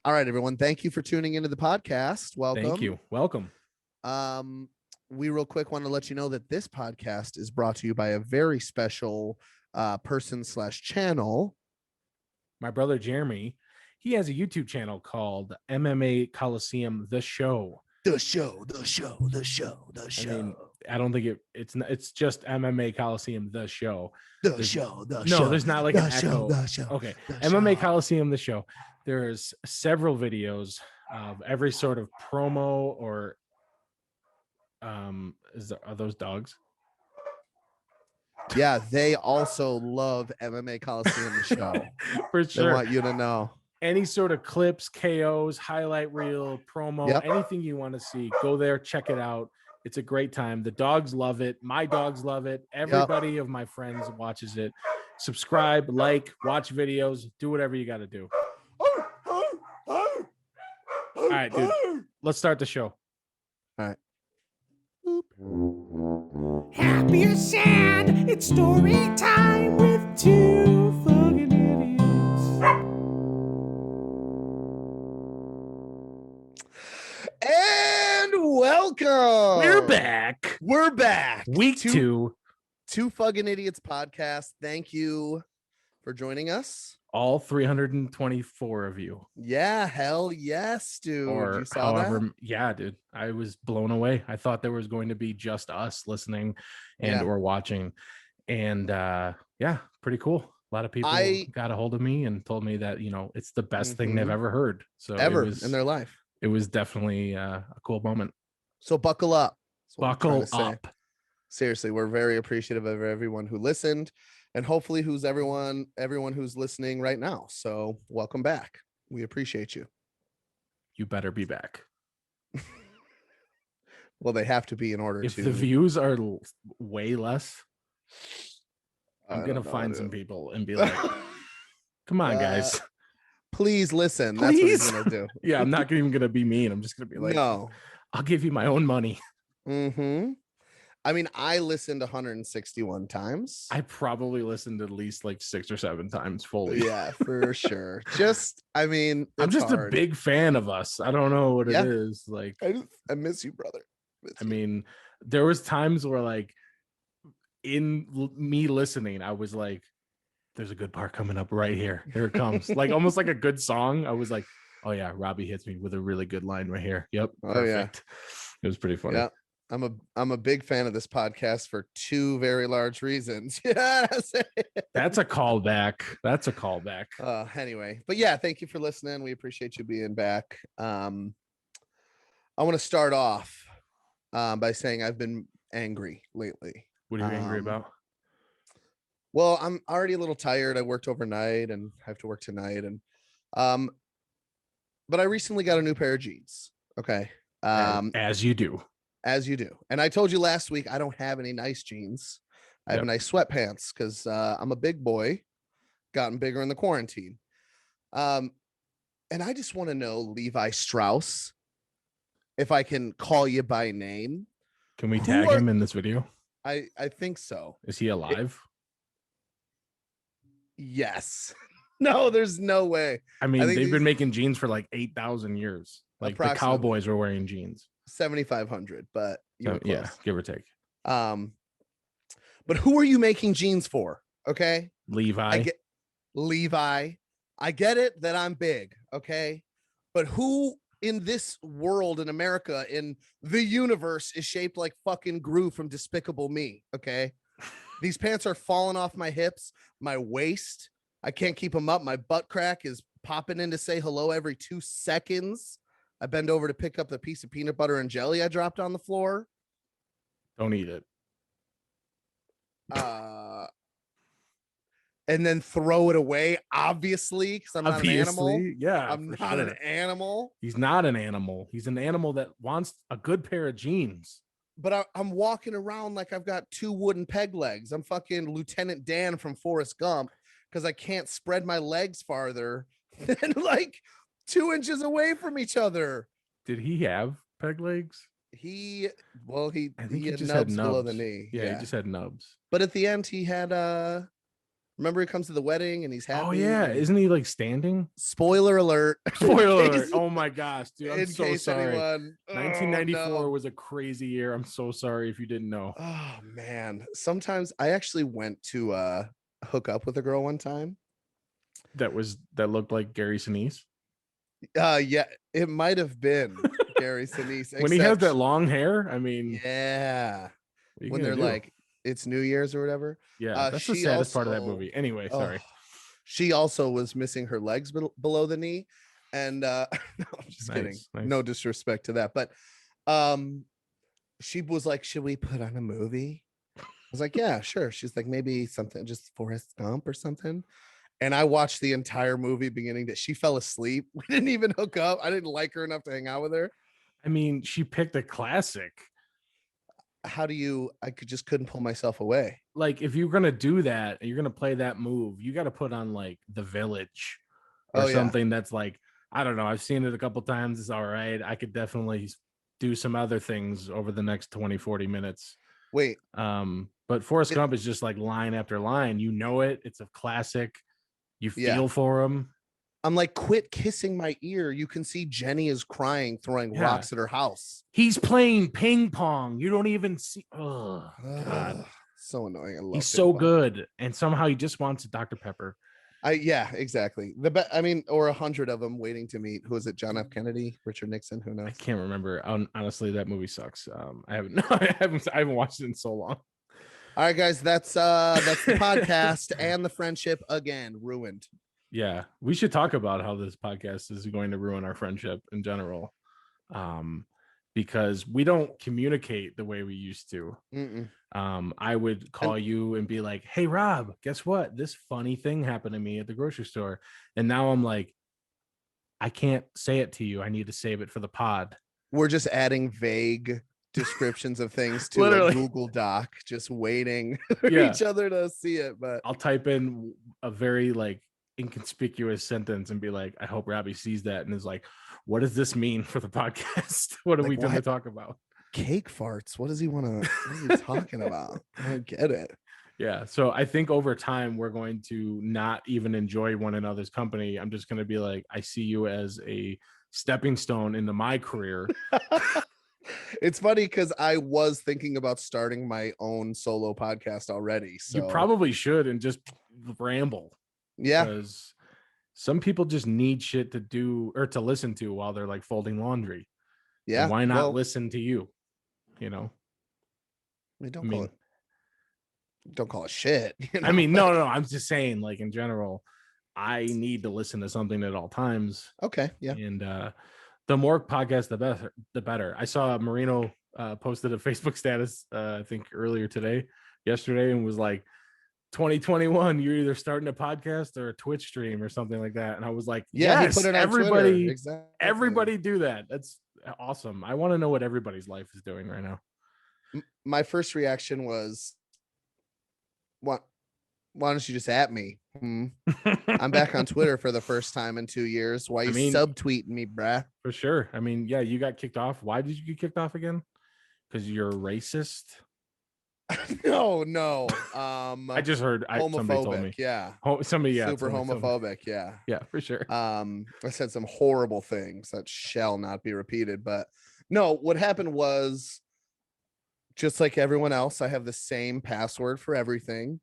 All right, everyone. Thank you for tuning into the podcast. Welcome. Thank you. Welcome. We real quick want to let you know that this podcast is brought to you by a very special person/channel. My brother Jeremy, he has a YouTube channel called MMA Coliseum, the show. The show. I mean, I don't think it's just MMA Coliseum, the show. There's not like an echo. Okay. MMA Coliseum, the show. There's several videos of every sort of promo or are those dogs? Yeah, they also love MMA Coliseum, the show. For sure. They want you to know. Any sort of clips, KOs, highlight reel, promo, anything you want to see, go there, check it out. It's a great time. The dogs love it. My dogs love it. Everybody of my friends watches it. Subscribe, like, watch videos, do whatever you got to do. All right, dude. Let's start the show. All right. Happy or sad, it's story time with two fucking idiots. And welcome. We're back. Week two. Two Fuggin' Idiots podcast. Thank you for joining us. All 324 of you. Yeah, hell yes, dude. Or you saw that? Yeah, dude. I was blown away. I thought there was going to be just us listening and or watching. And pretty cool. A lot of people got a hold of me and told me that, it's the best thing they've ever heard. So ever in their life. It was definitely a cool moment. So buckle up. Buckle up. Seriously, we're very appreciative of everyone who listened. And hopefully everyone who's listening right now. So welcome back. We appreciate you. You better be back. Well, they have to be in order if to. If the views are way less, I'm going to find some people and be like, come on, guys. Please listen. Please? That's what he's going to do. Yeah, I'm not even going to be mean. I'm just going to be like, no, I'll give you my own money. Mm-hmm. I mean, I listened 161 times. I probably listened at least like 6 or 7 times fully. Yeah, for sure. I'm just a big fan of us. I don't know what it is. Like, I miss you, brother. Mean, there was times where like in me listening, I was like, there's a good part coming up right here. Here it comes. Like almost like a good song. I was like, oh yeah, Robbie hits me with a really good line right here. Yep. Perfect. It was pretty funny. Yeah. I'm a big fan of this podcast for 2 very large reasons. That's a callback. Anyway, but yeah, thank you for listening. We appreciate you being back. I want to start off by saying I've been angry lately. What are you angry about? Well, I'm already a little tired. I worked overnight and I have to work tonight. And but I recently got a new pair of jeans. Okay. As you do. And I told you last week, I don't have any nice jeans. I have nice sweatpants because I'm a big boy, gotten bigger in the quarantine. And I just want to know, Levi Strauss, if I can call you by name. Can we tag him in this video? I think so. Is he alive? Yes. No, there's no way. I mean, they've been making jeans for like 8,000 years. Like the cowboys were wearing jeans. 7,500, but yeah, give or take. But who are you making jeans for? Okay, Levi. I get it that I'm big. Okay, but who in this world, in America, in the universe, is shaped like fucking Gru from Despicable Me? Okay, these pants are falling off my hips, my waist. I can't keep them up. My butt crack is popping in to say hello every 2 seconds. I bend over to pick up the piece of peanut butter and jelly I dropped on the floor. Don't eat it. And then throw it away, obviously, because I'm not an animal. Yeah, I'm not an animal. He's not an animal. He's an animal that wants a good pair of jeans. But I'm walking around like I've got 2 wooden peg legs. I'm fucking Lieutenant Dan from Forrest Gump because I can't spread my legs farther than like 2 inches away from each other. Did he have peg legs? He had just nubs had nubs below the knee. Yeah, he just had nubs. But at the end, he had Remember, he comes to the wedding and he's happy. Oh yeah, isn't he like standing? Spoiler alert. Spoiler In alert. case- Oh my gosh, dude, I'm in so case sorry. anyone. 1994 no. was a crazy year. I'm so sorry if you didn't know. Oh man. Sometimes I actually went to hook up with a girl one time. That looked like Gary Sinise. Yeah, it might have been Gary Sinise. When he has that long hair, I mean, yeah. what are you When gonna they're do? like, it's New Year's or whatever. Yeah, that's the She saddest part of that also- movie. Anyway, sorry. She also was missing her legs below the knee. And no, I'm just kidding. Nice. No disrespect to that. But she was like, should we put on a movie? I was like, yeah, sure. She's like, maybe something, just Forrest Gump or something. And I watched the entire movie beginning that she fell asleep. We didn't even hook up. I didn't like her enough to hang out with her. I mean, she picked a classic. I just couldn't pull myself away. Like, if you're gonna do that and you're gonna play that move, you got to put on like The Village or something that's like, I don't know. I've seen it a couple times. It's all right. I could definitely do some other things over the next 20-40 minutes. Wait. But Forrest Gump is just like line after line. You know it. It's a classic. You feel for him. I'm like, quit kissing my ear. You can see Jenny is crying, throwing rocks at her house. He's playing ping pong. You don't even see. Oh, God. So annoying. I love He's so good. And somehow he just wants a Dr. Pepper. Yeah, exactly. Or 100 of them waiting to meet. Who is it? John F. Kennedy, Richard Nixon? Who knows? I can't remember. Honestly, that movie sucks. I haven't watched it in so long. All right, guys, that's the podcast and the friendship again ruined. Yeah, we should talk about how this podcast is going to ruin our friendship in general, because we don't communicate the way we used to. I would call you and be like, "Hey, Rob, guess what? This funny thing happened to me at the grocery store," and now I'm like, I can't say it to you. I need to save it for the pod. We're just adding vague descriptions of things to a Google Doc, just waiting for each other to see it. But I'll type in a very like inconspicuous sentence and be like, I hope Robbie sees that and is like, what does this mean for the podcast? What are we going to talk about? Cake farts. What does he want to? What is he talking about? I don't get it. Yeah. So I think over time we're going to not even enjoy one another's company. I'm just going to be like, I see you as a stepping stone into my career. It's funny because I was thinking about starting my own solo podcast already. So you probably should and just ramble. Yeah. Because some people just need shit to do or to listen to while they're like folding laundry. Yeah. And why not listen to you? You know? Don't call it shit. You know? I mean, no. I'm just saying, like in general, I need to listen to something at all times. Okay. Yeah. And the more podcasts, the better. I saw Marino posted a Facebook status, I think yesterday, and was like, 2021, you're either starting a podcast or a Twitch stream or something like that. And I was like, yes, he put it on everybody, exactly. Everybody do that. That's awesome. I want to know what everybody's life is doing right now. My first reaction was, why don't you just at me? I'm back on Twitter for the first time in 2 years. Why you subtweeting me, bruh? For sure. I mean, yeah, you got kicked off. Why did you get kicked off again? Because you're racist? No. I just heard somebody told me. Yeah. Super homophobic. Yeah. Yeah, for sure. I said some horrible things that shall not be repeated. But no, what happened was, just like everyone else, I have the same password for everything.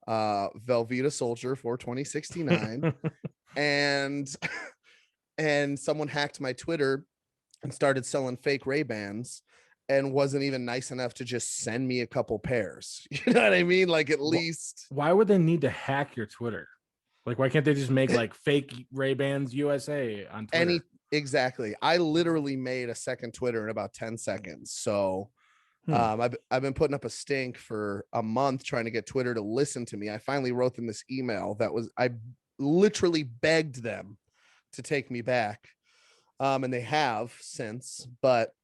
Velveeta Soldier 42069. and someone hacked my Twitter and started selling fake Ray-Bans and wasn't even nice enough to just send me a couple pairs. You know what I mean? Like, at least. Why would they need to hack your Twitter? Like, why can't they just make like fake Ray-Bans USA on Twitter? Exactly. I literally made a second Twitter in about 10 seconds. So I've been putting up a stink for a month trying to get Twitter to listen to me. I finally wrote them this email I literally begged them to take me back. And they have since, but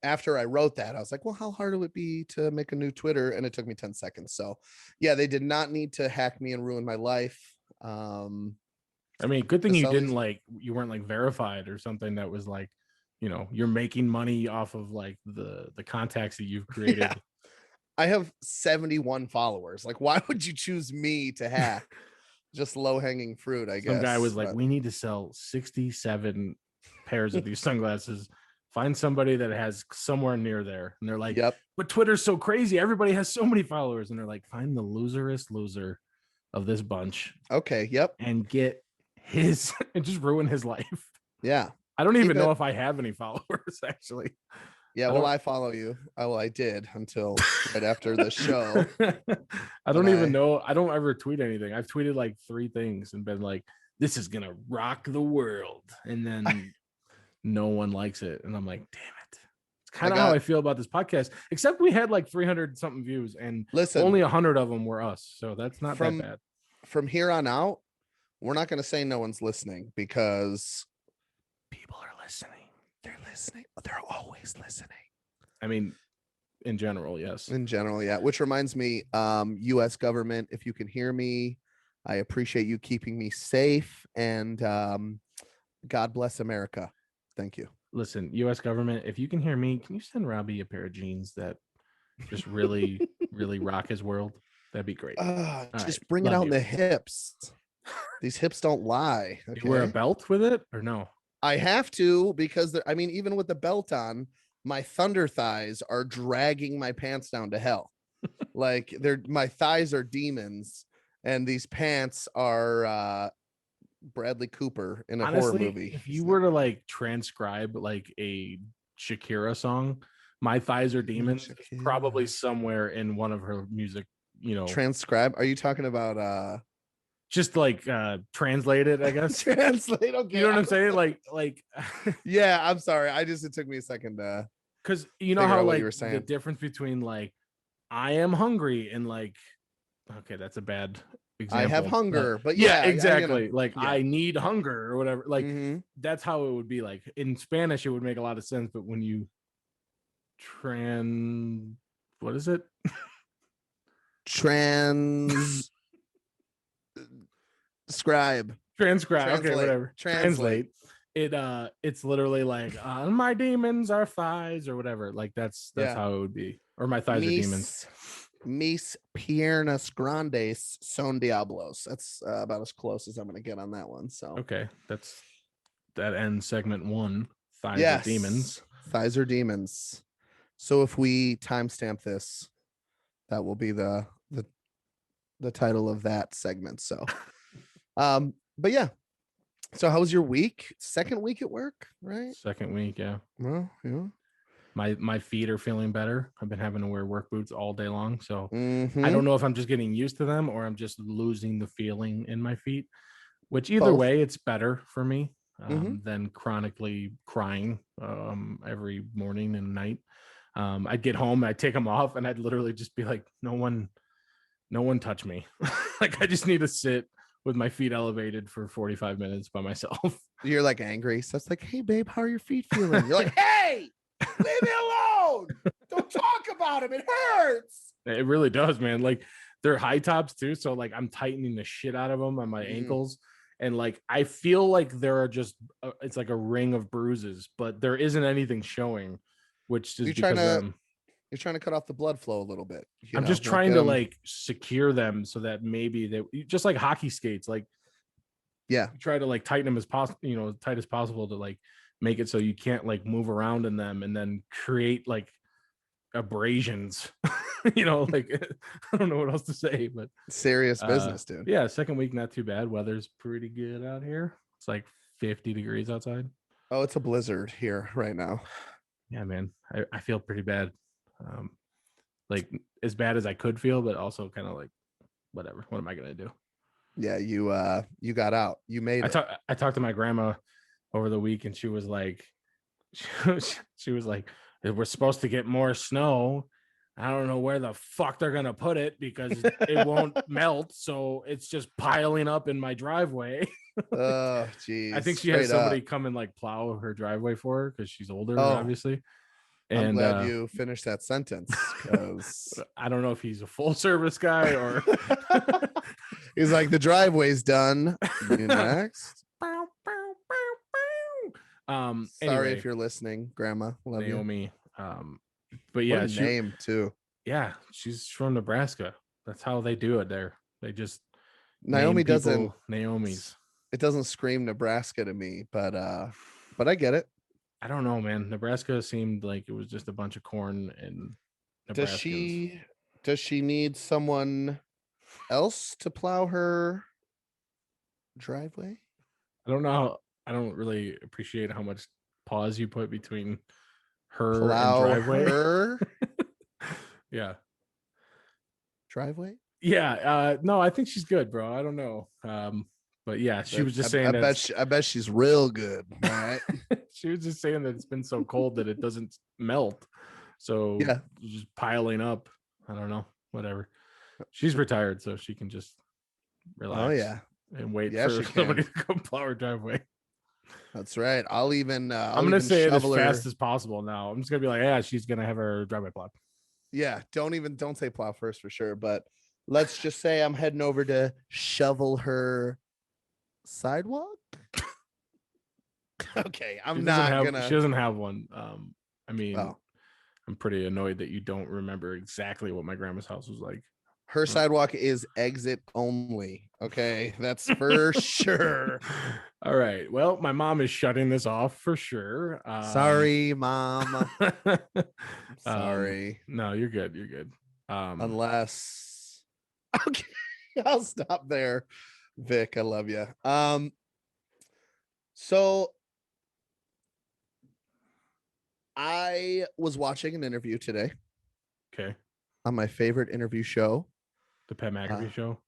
after I wrote that, I was like, well, how hard would it be to make a new Twitter? And it took me 10 seconds. So yeah, they did not need to hack me and ruin my life. I mean, good thing you weren't like verified or something that was like, you know, you're making money off of like the contacts that you've created. I have 71 followers. Like, why would you choose me to hack? Just low-hanging fruit, I guess. Some guy was like, but- we need to sell 67 pairs of these sunglasses. Find somebody that has somewhere near there. And they're like, Yep. but Twitter's so crazy. Everybody has so many followers. And they're like, find the loserest loser of this bunch Okay. Yep. and get his and just ruin his life. Yeah. I don't even Keep know it- if I have any followers, actually. Yeah. I Well, don't- I follow you. Oh, I did until right after the show. I don't And even I- know. I don't ever tweet anything. I've tweeted like 3 things and been like, this is gonna rock the world. And then no one likes it. And I'm like, damn it. It's kind of how got- I feel about this podcast, except we had like 300 something views and Listen, only 100 of them were us. So that's not From- that bad. from here on out, we're not going to say no one's listening because People are listening. they're listening. They're always listening. I mean, in general, yes. In general, yeah. Which reminds me, U.S. government, if you can hear me, I appreciate you keeping me safe, and God bless America. Thank you. Listen, US government, if you can hear me, can you send Robbie a pair of jeans that just really, really rock his world? That'd be great. Just right, bring it love out in you. the hips. These hips don't lie. Do you wear a Okay? belt with it or no? I have to because I mean, even with the belt on, my thunder thighs are dragging my pants down to hell. Like my thighs are demons, and these pants are Bradley Cooper in a horror Honestly, movie. if you were to like transcribe like a Shakira song, My Thighs Are Demons, is probably Shakira. somewhere in one of her music, you know, Transcribe, are you talking about just like translated, I guess. translate? Okay. You know what I'm saying? Like Yeah, I'm sorry. It took me a second. because you know Figure how out what like you were the saying. difference between like I am hungry and like okay, that's a bad example. I have but- hunger, but yeah, yeah, exactly. Like yeah. I need hunger or whatever. Like Mhm. that's how it would be. Like in Spanish, it would make a lot of sense, but when you what is it? Trans scribe. Transcribe. Okay, Translate. whatever. Translate. It's literally like my demons are thighs or whatever. Like that's Yeah. how it would be. Or my thighs are demons. Mis piernas grandes son diablos. That's about as close as I'm gonna get on that one. So Okay, that ends segment 1. Thighs yes, are demons. thighs are demons. So if we timestamp this, that will be the title of that segment. So but yeah. So how was your week? Second week at work, right? Second week, yeah. Well, yeah. My feet are feeling better. I've been having to wear work boots all day long, so I Mhm. don't know if I'm just getting used to them or I'm just losing the feeling in my feet. Which either Both. way, it's better for me Mhm. than chronically crying every morning and night. I'd get home, I'd take them off, and I'd literally just be like, "No one touch me." Like I just need to sit with my feet elevated for 45 minutes by myself. You're like angry. So it's like, hey babe, how are your feet feeling? You're like, hey, leave me alone. Don't talk about him. It hurts. It really does, man. Like they're high tops too, so like I'm tightening the shit out of them on my Mhm. ankles, and like I feel like there are just it's like a ring of bruises, but there isn't anything showing, which is You're because trying to cut off the blood flow a little bit. I'm just trying to like secure them so that maybe they just like hockey skates, like yeah. you try to like tighten them as possible, you know, tight as possible to like make it so you can't like move around in them and then create like abrasions. You know, like I don't know what else to say, but Serious business, dude. yeah, second week not too bad. Weather's pretty good out here. It's like 50 degrees outside. Oh, it's a blizzard here right now. Yeah, man, I feel pretty bad. Like as bad as I could feel, but also kind of like whatever. What am I gonna do? Yeah, you got out. You made it. I talked to my grandma over the week, and she was like, she was like, we're supposed to get more snow. I don't know where the fuck they're gonna put it because it won't melt, so it's just piling up in my driveway. Oh, geez. I think she has somebody come and like plow her driveway for her because she's older, Oh, obviously. And I'm glad you finished that sentence because I don't know if he's a full service guy or he's like, the driveway's done. You next. Sorry anyway, if you're listening, Grandma. Love you. Naomi. But yeah, What a name too. Yeah, she's from Nebraska. That's how they do it there. They just name Naomi doesn't. people Naomi's. It doesn't scream Nebraska to me, but I get it. I don't know, man. Nebraska seemed like it was just a bunch of corn and Does Nebraskans. she need someone else to plow her driveway? I don't know. I don't really appreciate how much pause you put between her and Plow driveway. her Yeah. driveway? Yeah. No, I think she's good, bro. I don't know. But yeah, she was just saying that I bet she's real good. All right. she was just saying that it's been so cold that it doesn't melt. So Yeah. it's just piling up. I don't know. Whatever. She's retired, so she can just relax. Oh yeah. And wait Yeah, for she somebody can. to come plow her driveway. That's right. I'm gonna say it as fast as possible now. I'm just gonna be like, yeah, she's gonna have her driveway plowed. Yeah, don't say plow first for sure, but let's just say I'm heading over to shovel her sidewalk. Okay, I'm not gonna. She doesn't have one. I mean, Oh. I'm pretty annoyed that you don't remember exactly what my grandma's house was like. Her sidewalk is exit only. Okay, that's for sure. All right. Well, my mom is shutting this off for sure. Sorry, mom. Sorry. No, you're good. You're good. Unless okay, I'll stop there. Vic, I love you. So I was watching an interview today. Okay. On my favorite interview show. The Pat McAfee show?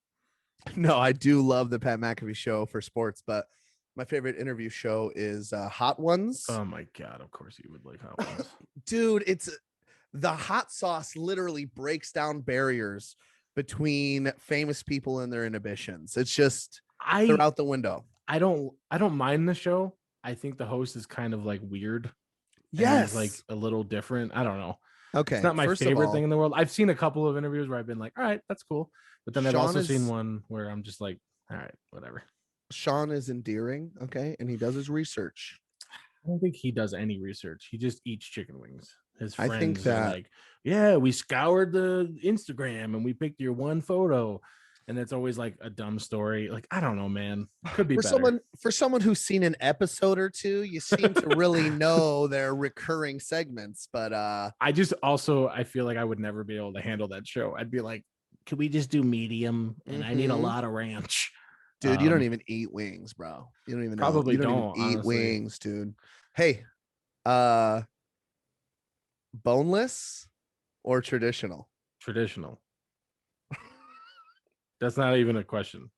No, I do love the Pat McAfee show for sports, but my favorite interview show is Hot Ones. Oh my God, of course you would like Hot Ones. Dude, it's the hot sauce literally breaks down barriers between famous people and their inhibitions. It's just they're out the window. I don't mind the show. I think the host is kind of like weird. Yes. Like a little different. I don't know. Okay. It's not my favorite thing in the world. I've seen a couple of interviews where I've been like, all right, that's cool. But then I've also seen one where I'm just like, all right, whatever. Sean is endearing. Okay. And he does his research. I don't think he does any research. He just eats chicken wings. His friends I think that, are like, yeah, we scoured the Instagram and we picked your one photo. And it's always like a dumb story. Like, I don't know, man. Could be better. For someone who's seen an episode or two, you seem to really know their recurring segments. But I feel like I would never be able to handle that show. I'd be like, can we just do medium? And I need a lot of ranch. Dude, you don't even eat wings, bro. You don't even probably know. You don't even eat wings, dude. Hey, boneless or traditional? Traditional. That's not even a question.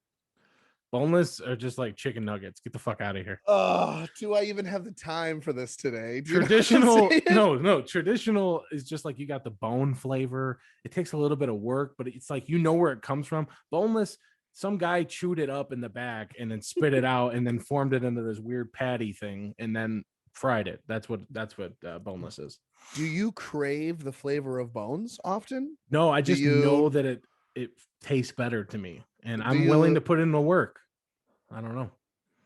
Boneless are just like chicken nuggets. Get the fuck out of here. Oh, do I even have the time for this today? Traditional, no. Traditional is just like you got the bone flavor. It takes a little bit of work, but it's like you know where it comes from. Boneless, some guy chewed it up in the back and then spit it out and then formed it into this weird patty thing and then fried it. That's what boneless is. Do you crave the flavor of bones often? No, I just know that it tastes better to me, and I'm willing to put in the work. I don't know,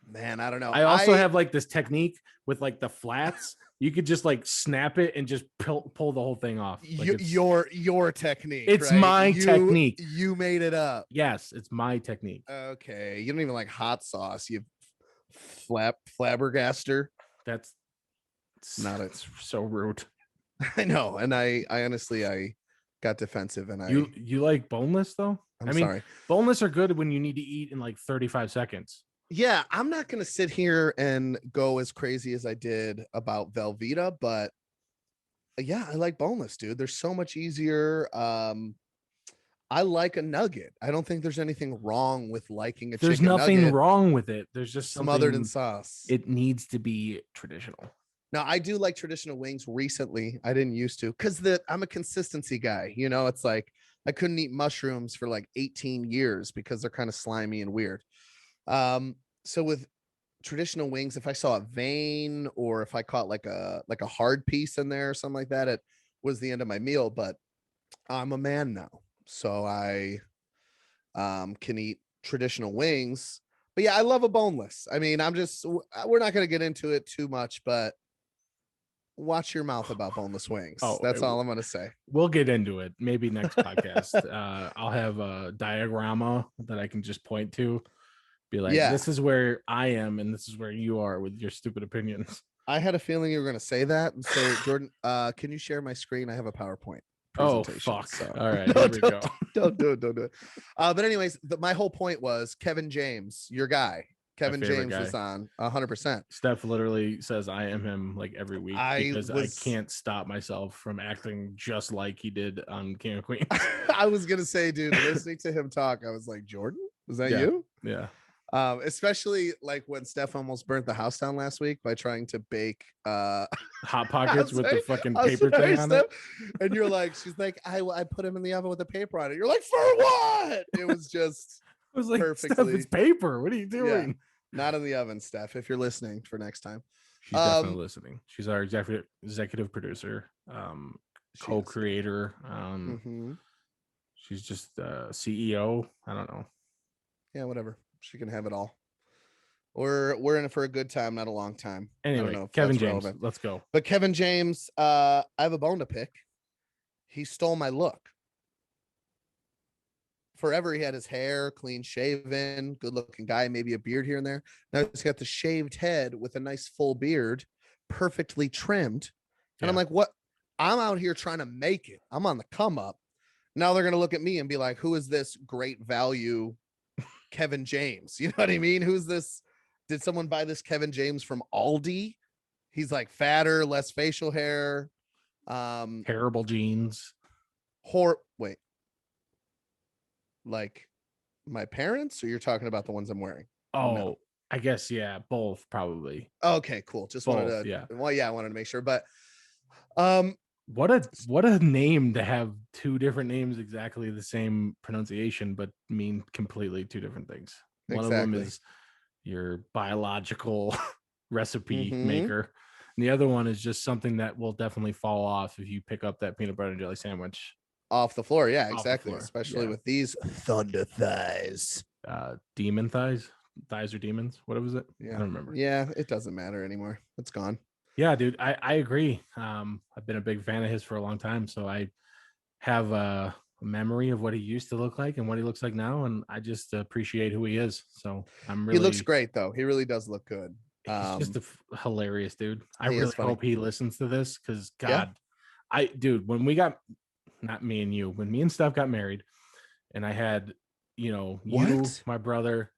man. I don't know. I also have like this technique with like the flats. You could just like snap it and just pull the whole thing off. Like your technique. It's right? my technique. You made it up. Yes, it's my technique. Okay, you don't even like hot sauce. You flabbergaster. That's not it's so rude. I know, and I honestly got defensive, and you like boneless though? I'm sorry. Boneless are good when you need to eat in like 35 seconds. Yeah, I'm not gonna sit here and go as crazy as I did about Velveeta, but yeah, I like boneless, dude. They're so much easier. I like a nugget. I don't think there's anything wrong with liking a chicken nugget. There's nothing wrong with it. There's just smothered in sauce. It needs to be traditional. Now, I do like traditional wings recently. I didn't used to because I'm a consistency guy. You know, it's like I couldn't eat mushrooms for like 18 years because they're kind of slimy and weird. So with traditional wings, if I saw a vein or if I caught like a hard piece in there or something like that, it was the end of my meal. But I'm a man now, so I can eat traditional wings. But yeah, I love a boneless. I mean, we're not going to get into it too much, but watch your mouth about boneless wings. Oh, That's all I'm gonna say. We'll get into it. Maybe next podcast. I'll have a diagramma that I can just point to. Be like, Yeah. this is where I am, and this is where you are with your stupid opinions. I had a feeling you were gonna say that. And so Jordan, can you share my screen? I have a PowerPoint Oh presentation. fuck. So. All right, here we go. Don't do it. Don't do it. But anyways, my whole point was Kevin James, your guy. Kevin James guy. was on 100%. Steph literally says I am him like every week because I can't stop myself from acting just like he did on King of Queens. I was gonna say, dude, listening to him talk, I was like, Jordan, was that you? Yeah. Especially like when Steph almost burnt the house down last week by trying to bake Hot Pockets with the fucking paper thing on it. And you're like, she's like, I put him in the oven with the paper on it. You're like, for what? It was just I was like, perfectly. Steph, it's paper. What are you doing? Yeah, not in the oven, Steph. If you're listening for next time. She's definitely listening. She's our executive producer, co-creator. She's just CEO. I don't know. Yeah, whatever. She can have it all. We're in it for a good time, not a long time. Anyway, I don't know Kevin James, let's go. But Kevin James, I have a bone to pick. He stole my look. Forever he had his hair clean shaven, good looking guy, maybe a beard here and there. Now he's got the shaved head with a nice full beard, perfectly trimmed. And I'm like, what? I'm out here trying to make it. I'm on the come up. Now they're gonna look at me and be like, who is this great value Kevin James? You know what I mean? Who's this? Did someone buy this Kevin James from Aldi? He's like fatter, less facial hair. Terrible jeans. Wait. Like my parents, or you're talking about the ones I'm wearing? Oh, no. I guess, yeah, both probably. Okay, cool. Just both, wanted to, I wanted to make sure. But what a name to have two different names exactly the same pronunciation, but mean completely two different things. One of them is your biological recipe maker, and the other one is just something that will definitely fall off if you pick up that peanut butter and jelly sandwich off the floor. Yeah, off exactly. Floor. Especially with these thunder thighs. Demon thighs. Thighs are demons. What was it? Yeah. I don't remember. Yeah, it doesn't matter anymore. It's gone. Yeah, dude, I agree. I've been a big fan of his for a long time, so I have a memory of what he used to look like and what he looks like now, and I just appreciate who he is. So he looks great though. He really does look good. He's just hilarious, dude. I really hope he listens to this because when we got, not me and you, when me and Steph got married, and I had, you, my brother,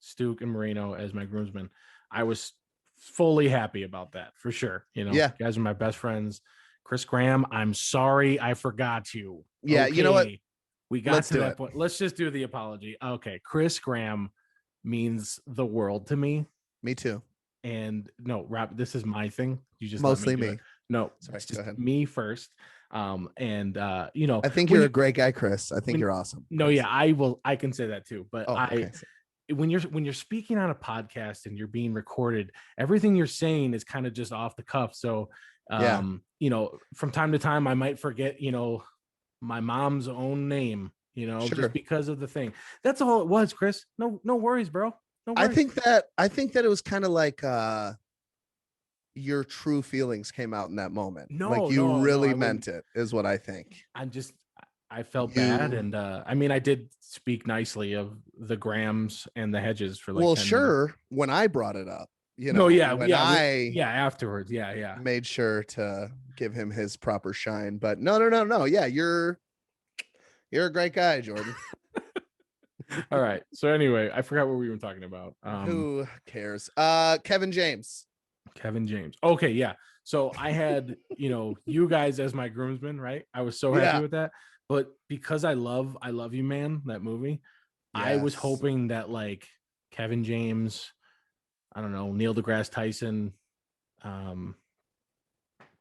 Stuke, and Marino as my groomsmen, I was fully happy about that for sure. You guys are my best friends. Chris Graham, I'm sorry I forgot you. Yeah, okay, you know what? We got to that point. Let's just do the apology. Okay, Chris Graham means the world to me. Me too. And no, Rob, this is my thing. You just mostly me. No, sorry, go ahead. Me first. I think you're a great guy, Chris. I think you're awesome. No, Chris. yeah, I can say that too. But when you're speaking on a podcast and you're being recorded, everything you're saying is kind of just off the cuff. So from time to time I might forget, my mom's own name, just because of the thing. That's all it was, Chris. No worries, bro. No worries. I think that it was kind of like your true feelings came out in that moment. You really meant it, is what I think. I felt bad, and I did speak nicely of the Grahams and the Hedges for 10 minutes. When I brought it up, afterwards, made sure to give him his proper shine. But no, yeah, you're a great guy, Jordan. All right, so anyway, I forgot what we were talking about. Who cares? Kevin James. Okay, yeah. So I had you guys as my groomsmen, right? I was so happy with that. But because I love you, man, that movie, I was hoping that like Kevin James, I don't know, Neil deGrasse Tyson,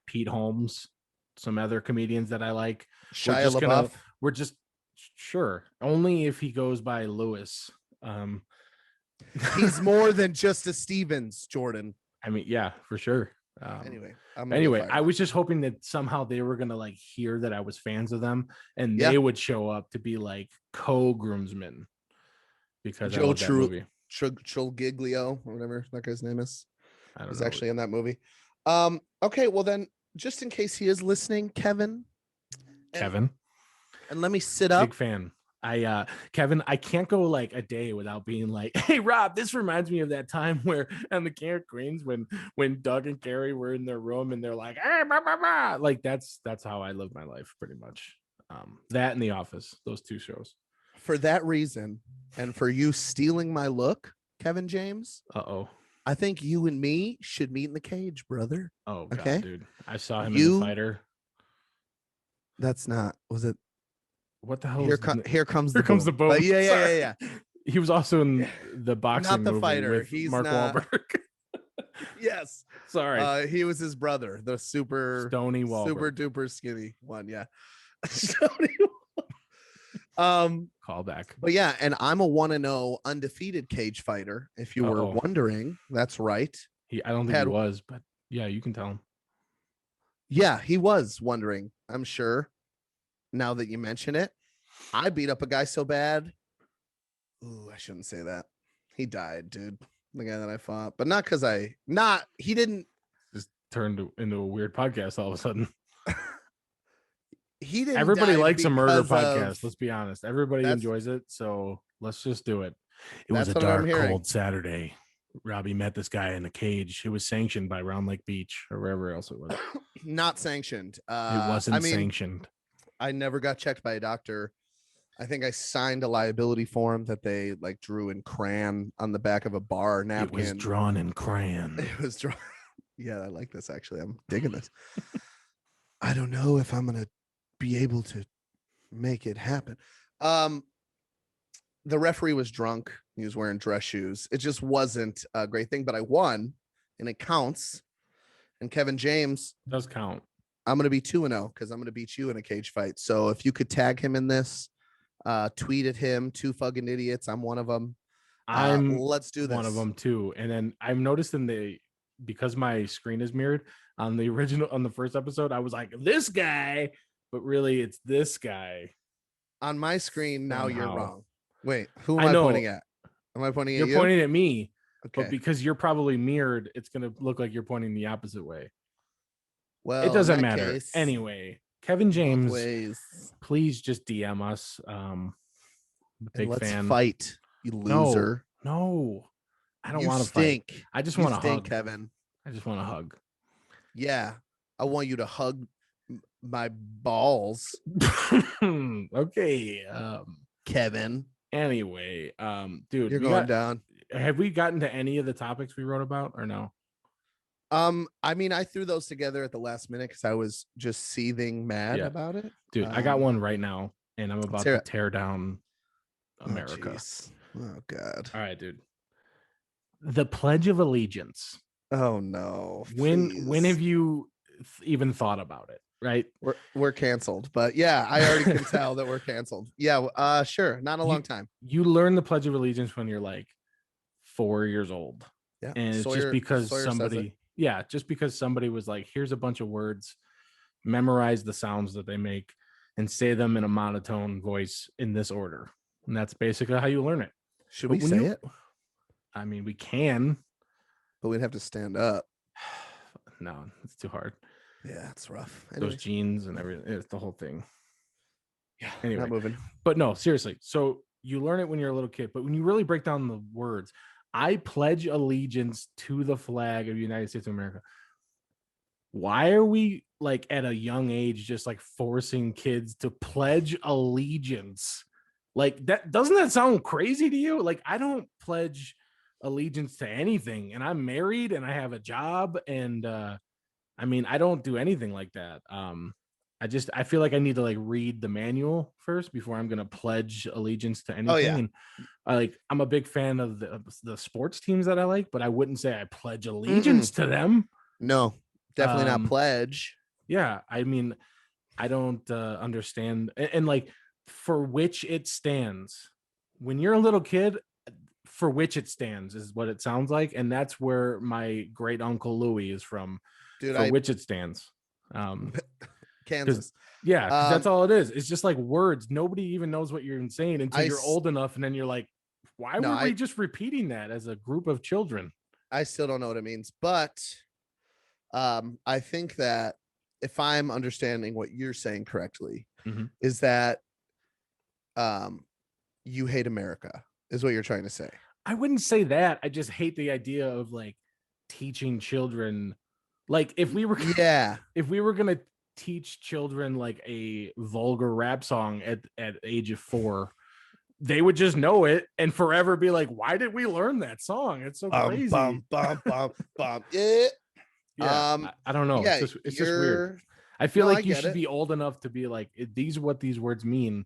Pete Holmes, some other comedians that I like, Shia LaBeouf. We're just sure only if he goes by Lewis. He's more than just a Stevens, Jordan. Yeah, for sure. Anyway, I was just hoping that somehow they were gonna like hear that I was fans of them, and they would show up to be like co-groomsmen because Joe Giglio or whatever that guy's name is. I don't was know. Actually in that movie. Okay, well then just in case he is listening, Kevin. Kevin, And let me sit up. big fan. Kevin, I can't go like a day without being like, hey Rob, this reminds me of that time where on the Care Queens when Doug and Carrie were in their room and they're like, hey, bah, bah, bah. Like that's how I live my life pretty much. That and The Office, those two shows. For that reason, and for you stealing my look, Kevin James, I think you and me should meet in the cage, brother. Oh God, okay, dude. I saw him in The Fighter. That's not, was it? What the hell? Here comes the boat. Yeah. He was also in the boxing Not the movie fighter. with He's Mark Wahlberg. Yes. Sorry. He was his brother, the super Stony Wahlberg. super duper skinny one. Yeah. Stony. Call back. But yeah, and I'm a 1-0 undefeated cage fighter. If you were wondering, that's right. I don't think he was, but yeah, you can tell him. Yeah, he was wondering, I'm sure. Now that you mention it, I beat up a guy so bad. Ooh, I shouldn't say that. He died, dude. The guy that I fought, but not because he didn't just turned into a weird podcast all of a sudden. He didn't. Everybody likes a murder podcast. Let's be honest. Everybody enjoys it. So let's just do it. It was a dark, cold Saturday. Robbie met this guy in a cage. It was sanctioned by Round Lake Beach or wherever else it was. Not sanctioned. It wasn't sanctioned. I never got checked by a doctor. I think I signed a liability form that they like drew in crayon on the back of a bar napkin. It was drawn in crayon. It was drawn. Yeah, I like this actually. I'm digging this. I don't know if I'm gonna be able to make it happen. The referee was drunk. He was wearing dress shoes. It just wasn't a great thing, but I won and it counts. And Kevin James does count. I'm going to be 2-0 because I'm going to beat you in a cage fight. So if you could tag him in this, tweet at him, 2 Fuggin idiots. I'm one of them. Let's do this. One of them too. And then I've noticed because my screen is mirrored on the first episode, I was like, this guy, but really it's this guy. On my screen, now you're wrong. Wait, who am I pointing at? Am I pointing at you? You're pointing at me. Okay. But because you're probably mirrored, it's going to look like you're pointing the opposite way. Well, it doesn't matter. Anyway, Kevin James, please just DM us. Big let's fan. Fight, you loser. No, I don't want to fight. I just want to hug, Kevin. I just want to hug. Yeah, I want you to hug my balls. Okay, Kevin. Anyway, dude, you're going down. Have we gotten to any of the topics we wrote about or no? I mean, I threw those together at the last minute because I was just seething mad about it. Dude, I got one right now, and I'm about to tear down America. Oh God. All right, dude. The Pledge of Allegiance. Oh no. When have you even thought about it? Right? We're canceled, but yeah, I already can tell that we're canceled. Yeah, sure. Not a long time. You learn the Pledge of Allegiance when you're like 4 years old. Yeah. And it's just because somebody was like, here's a bunch of words, memorize the sounds that they make and say them in a monotone voice in this order. And that's basically how you learn it. Should we say it? I mean, we can, but we'd have to stand up. No, it's too hard. Yeah, it's rough. Anyway. Those jeans and everything. It's the whole thing. Yeah. Anyway, not moving. But no, seriously. So you learn it when you're a little kid, but when you really break down the words, I pledge allegiance to the flag of the United States of America. Why are we like at a young age just like forcing kids to pledge allegiance? Like that, doesn't that sound crazy to you? Like I don't pledge allegiance to anything, and I'm married and I have a job, and I mean I don't do anything like that. I feel like I need to like read the manual first before I'm gonna pledge allegiance to anything. Oh, yeah. And I'm a big fan of the sports teams that I like, but I wouldn't say I pledge allegiance to them. No, definitely not pledge. Yeah, I mean, I don't understand and like for which it stands. When you're a little kid, for which it stands is what it sounds like, and that's where my great uncle Louis is from. Dude, for which it stands. Kansas. Yeah, that's all it is. It's just like words. Nobody even knows what you're saying until you're old enough, and then you're like, why were we just repeating that as a group of children? I still don't know what it means, but I think that if I'm understanding what you're saying correctly, Mhm. is that you hate America, is what you're trying to say. I wouldn't say that. I just hate the idea of like teaching children. Like if we were Yeah. if we were gonna teach children like a vulgar rap song at age of 4, they would just know it and forever be like, why did we learn that song? It's so crazy. Bum, bum. Yeah. Yeah, I don't know. Yeah, It's just weird. I feel No, I like you get should it. be old enough to be like, these are what these words mean.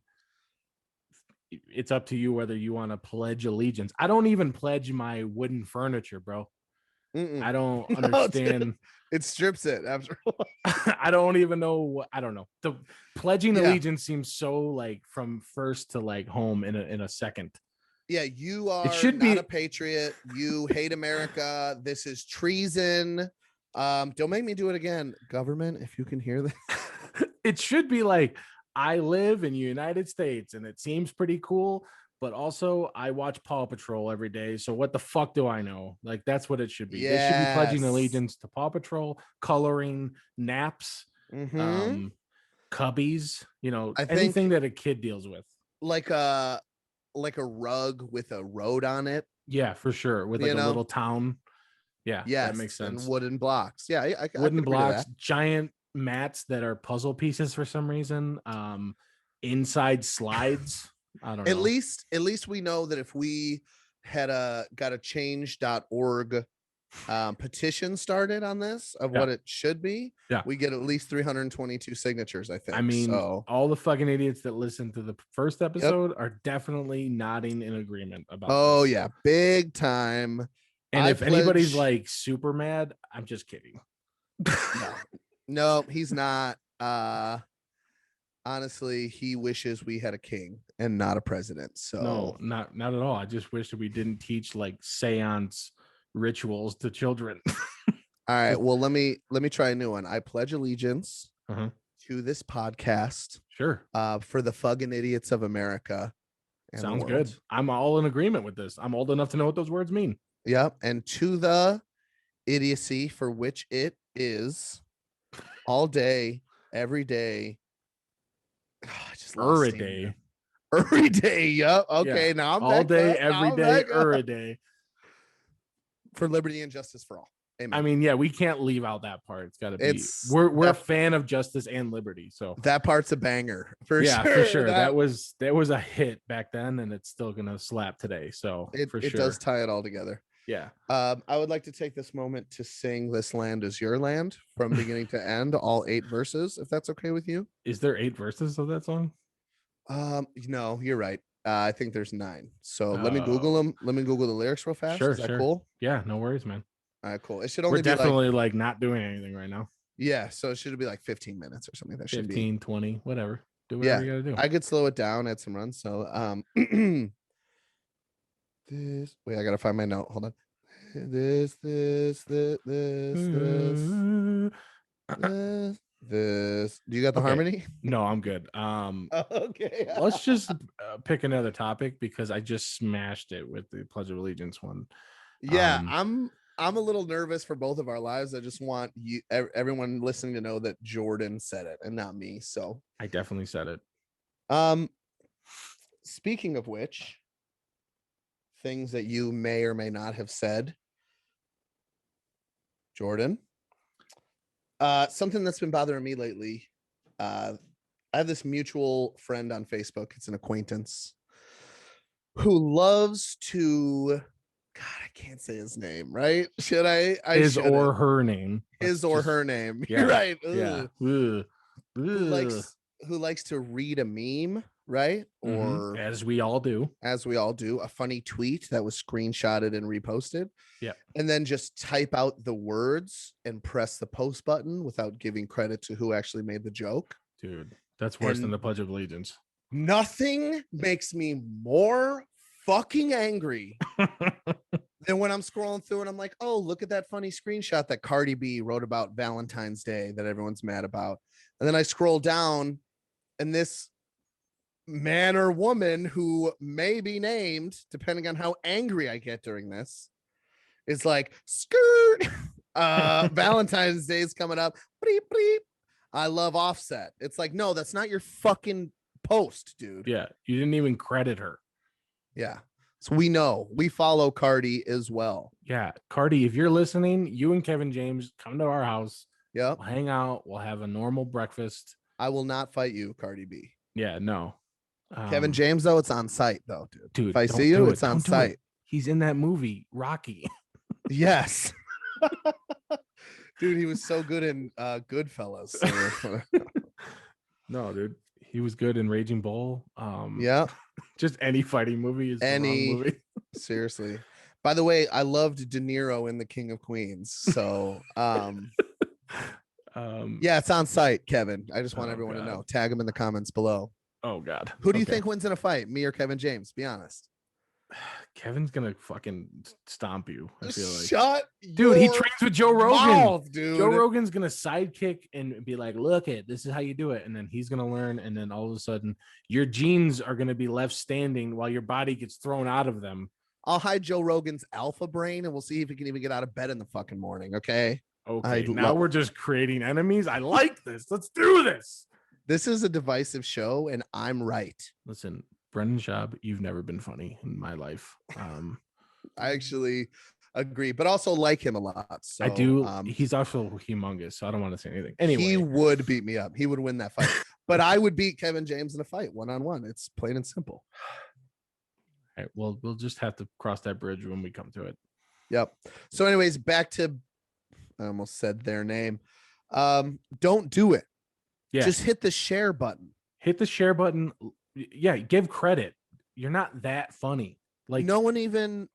It's up to you whether you want to pledge allegiance. I don't even pledge my wooden furniture, bro. Mm-mm. I don't No, understand. it strips it after a while. I don't even know what, I don't know. The pledging Yeah. allegiance seems so like from first to like home in a second. Yeah, you are should not be- a patriot. You hate America. This is treason. Don't make me do it again. Government, if you can hear this. It should be like, I live in the United States and it seems pretty cool, but also I watch Paw Patrol every day. So what the fuck do I know? Like that's what it should be. They should be pledging Yes. allegiance to Paw Patrol, coloring, naps, Mhm. cubbies, you know, I think- anything that a kid deals with. Like a rug with a road on it. Yeah, for sure. With like You a know? little town. Yeah, Yes, that makes sense. and wooden blocks. Yeah, I could Wooden agree to blocks, that. giant mats that are puzzle pieces for some reason. Inside slides. I don't know. At least we know that if we had got a change.org petition started on this of what it should be, we get at least 322 signatures, I think. I mean, so all the fucking idiots that listened to the first episode are definitely nodding in agreement about this. yeah, big time. And I if anybody's pledge- like super mad, I'm just kidding. no, he's not. Honestly, he wishes we had a king and not a president. So No, not at all. I just wish that we didn't teach like seance rituals to children. all right, well, let me try a new one. I pledge allegiance Uh-huh. to this podcast Sure. for the fucking idiots of America. and the Sounds world. good. I'm all in agreement with this. I'm old enough to know what those words mean. Yep. And to the idiocy for which it is all day, every day. I just lost steam day. there. Every day. Yep. Okay. Yeah. Now I'm All back day, up. Now every I'm day, back up. a day. For liberty and justice for all. Amen. I mean, yeah, we can't leave out that part. It's got to be. It's- We're a that- fan of justice and liberty, so that part's a banger for yeah, sure. for sure. That was a hit back then, and it's still gonna slap today. So it, for it sure, does tie it all together. yeah. I would like to take this moment to sing "This Land Is Your Land" from beginning to end, all 8 verses, if that's okay with you. Is there 8 verses of that song? No, you're right. I think there's 9. So let me Google them. Let me Google the lyrics real fast. Sure, Is that sure. cool? Yeah, no worries, man. All right, cool. It should only We're be like, definitely like not doing anything right now. yeah. So it should be like 15 minutes or something. That should 15, 20, whatever. Do Yeah, whatever you gotta do. I could slow it down, add some runs. So this wait, I gotta find my note. Hold on. This. Do you got the Okay. harmony? No, I'm good. Okay. Let's just pick another topic because I just smashed it with the Pledge of Allegiance one. Yeah, I'm a little nervous for both of our lives. I just want everyone listening to know that Jordan said it and not me. So I definitely said it. Speaking of which, things that you may or may not have said, Jordan. Something that's been bothering me lately. I have this mutual friend on Facebook. It's an acquaintance who loves to. God, I can't say his name, right? Should I? His shouldn't. or her name. His Let's or just- her name. Yeah, You're right. Yeah. Ugh. Ugh. Who Ugh. likes to read a meme, right? Mhm. Or As we all do. as we all do, a funny tweet that was screenshotted and reposted. Yeah. And then just type out the words and press the post button without giving credit to who actually made the joke. Dude, that's worse than And- the Pledge of Allegiance. Nothing makes me more fucking angry than when I'm scrolling through and I'm like, oh, look at that funny screenshot that Cardi B wrote about Valentine's Day that everyone's mad about. And then I scroll down and this man or woman who may be named, depending on how angry I get during this, is like, skirt. Valentine's Day is coming up. Bleep, bleep. I love Offset. It's like, no, that's not your fucking post, dude. Yeah, you didn't even credit her. Yeah. So we know, we follow Cardi as well. Yeah, Cardi, if you're listening, you and Kevin James come to our house. Yep. We'll hang out. We'll have a normal breakfast. I will not fight you, Cardi B. Yeah, no. Kevin James, though, it's on site, though, dude. Dude, if I don't see you, do it. it's on Don't do site. it. He's in that movie, Rocky. Yes. Dude, he was so good in Goodfellas. So. No, dude. He was good in Raging Bull. Yeah. Just any fighting movie is Any the wrong movie. Seriously. By the way, I loved De Niro in The King of Queens. So yeah, it's on site, Kevin. I just want everyone to know. Tag him in the comments below. Oh God. Who do you think wins in a fight? Me or Kevin James? Be honest. Kevin's gonna fucking stomp you. I feel like. Shut dude, he trains with Joe Rogan. Mouth, dude. Joe Rogan's gonna sidekick and be like, look it, this is how you do it. And then he's gonna learn, and then all of a sudden your genes are gonna be left standing while your body gets thrown out of them. I'll hide Joe Rogan's alpha brain and we'll see if he can even get out of bed in the fucking morning. Okay. Okay. Now we're just creating enemies. I like this. Let's do this. This is a divisive show, and I'm right. Listen, Brendan Schaub, you've never been funny in my life. I actually agree, but also like him a lot. So I do. He's also humongous, so I don't want to say anything. Anyway, he would beat me up. He would win that fight, but I would beat Kevin James in a fight 1-on-1. It's plain and simple. All right, well, we'll just have to cross that bridge when we come to it. Yep. So, anyways, back to I almost said their name. Don't do it. Yeah. Just hit the share button. Hit the share button. Yeah, give credit. You're not that funny. Like no one even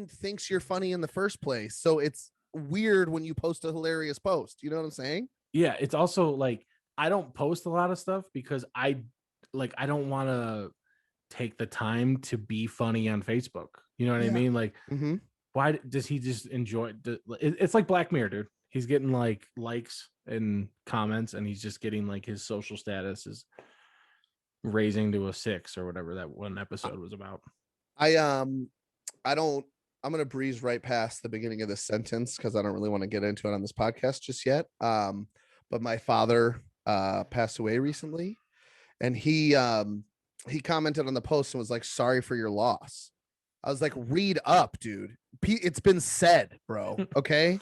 thinks you're funny in the first place. So it's weird when you post a hilarious post. You know what I'm saying? Yeah, it's also like I don't post a lot of stuff because I don't want to take the time to be funny on Facebook. You know what I mean? Like, why does he just enjoy it's like Black Mirror, dude. He's getting like likes and comments, and he's just getting like his social status is raising to a 6 or whatever that one episode was about. I'm gonna breeze right past the beginning of this sentence because I don't really want to get into it on this podcast just yet. But my father passed away recently, and he commented on the post and was like, "Sorry for your loss." I was like, "Read up, dude. It's been said, bro. Okay."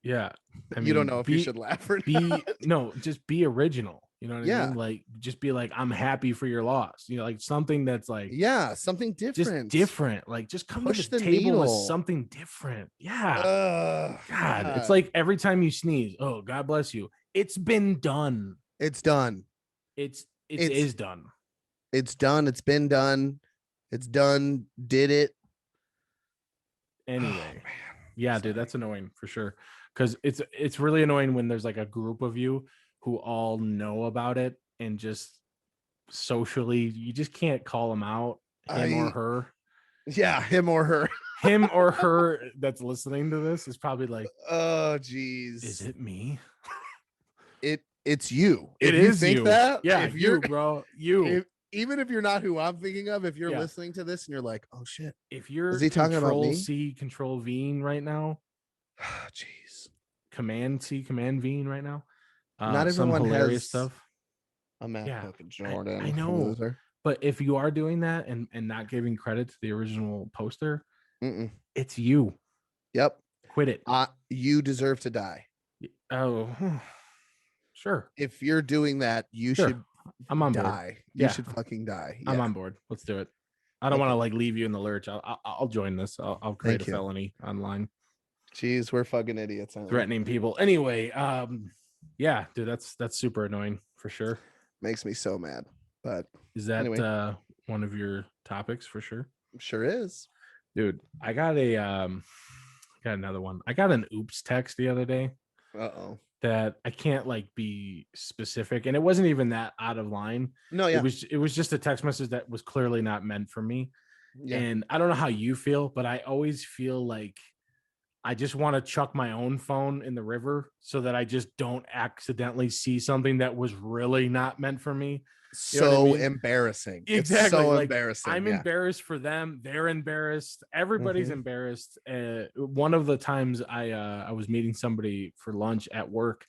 Yeah. I mean, you don't know if you should laugh or not. No, just be original. You know what I mean? Like, just be like, I'm happy for your loss. You know, like something that's like, something different. Just different. Like, just come Push to the table needle. with something different. Yeah. God, it's like every time you sneeze, oh, God bless you. It's been done. It's done. It is done. It's done. It's been done. It's done. Did it. Anyway. Yeah, dude, that's annoying for sure. Because it's really annoying when there's like a group of you who all know about it and just socially, you just can't call them out, him or her. Yeah, him or her. Him or her that's listening to this is probably like, oh, geez. Is it me? It's you. It if you is think you. that, yeah, if you're, bro. You. Even if you're not who I'm thinking of, if you're listening to this and you're like, oh shit. If you're is he talking about me? C, Control V right now. Jeez. Command C, Command V right now. Not some everyone hilarious has stuff. A Matt fucking Jordan. I know. Loser. But if you are doing that and not giving credit to the original poster, it's you. Yep. Quit it. You deserve to die. Oh, sure. If you're doing that, you should I'm on die. board. You should fucking die. I'm on board. Let's do it. I don't want to like leave you in the lurch. I'll join this. I'll create a felony online. Jeez, we're fucking idiots. Threatening people. Anyway, yeah, dude, that's super annoying for sure. Makes me so mad. But is that one of your topics for sure? Sure is. Dude, I got another one. I got an oops text the other day. That I can't like be specific, and it wasn't even that out of line. No, yeah. It was just a text message that was clearly not meant for me. Yeah. And I don't know how you feel, but I always feel like I just want to chuck my own phone in the river so that I just don't accidentally see something that was really not meant for me. You know what I mean? Embarrassing. Exactly. It's so like, embarrassing. I'm embarrassed for them. They're embarrassed. Everybody's embarrassed. One of the times I was meeting somebody for lunch at work,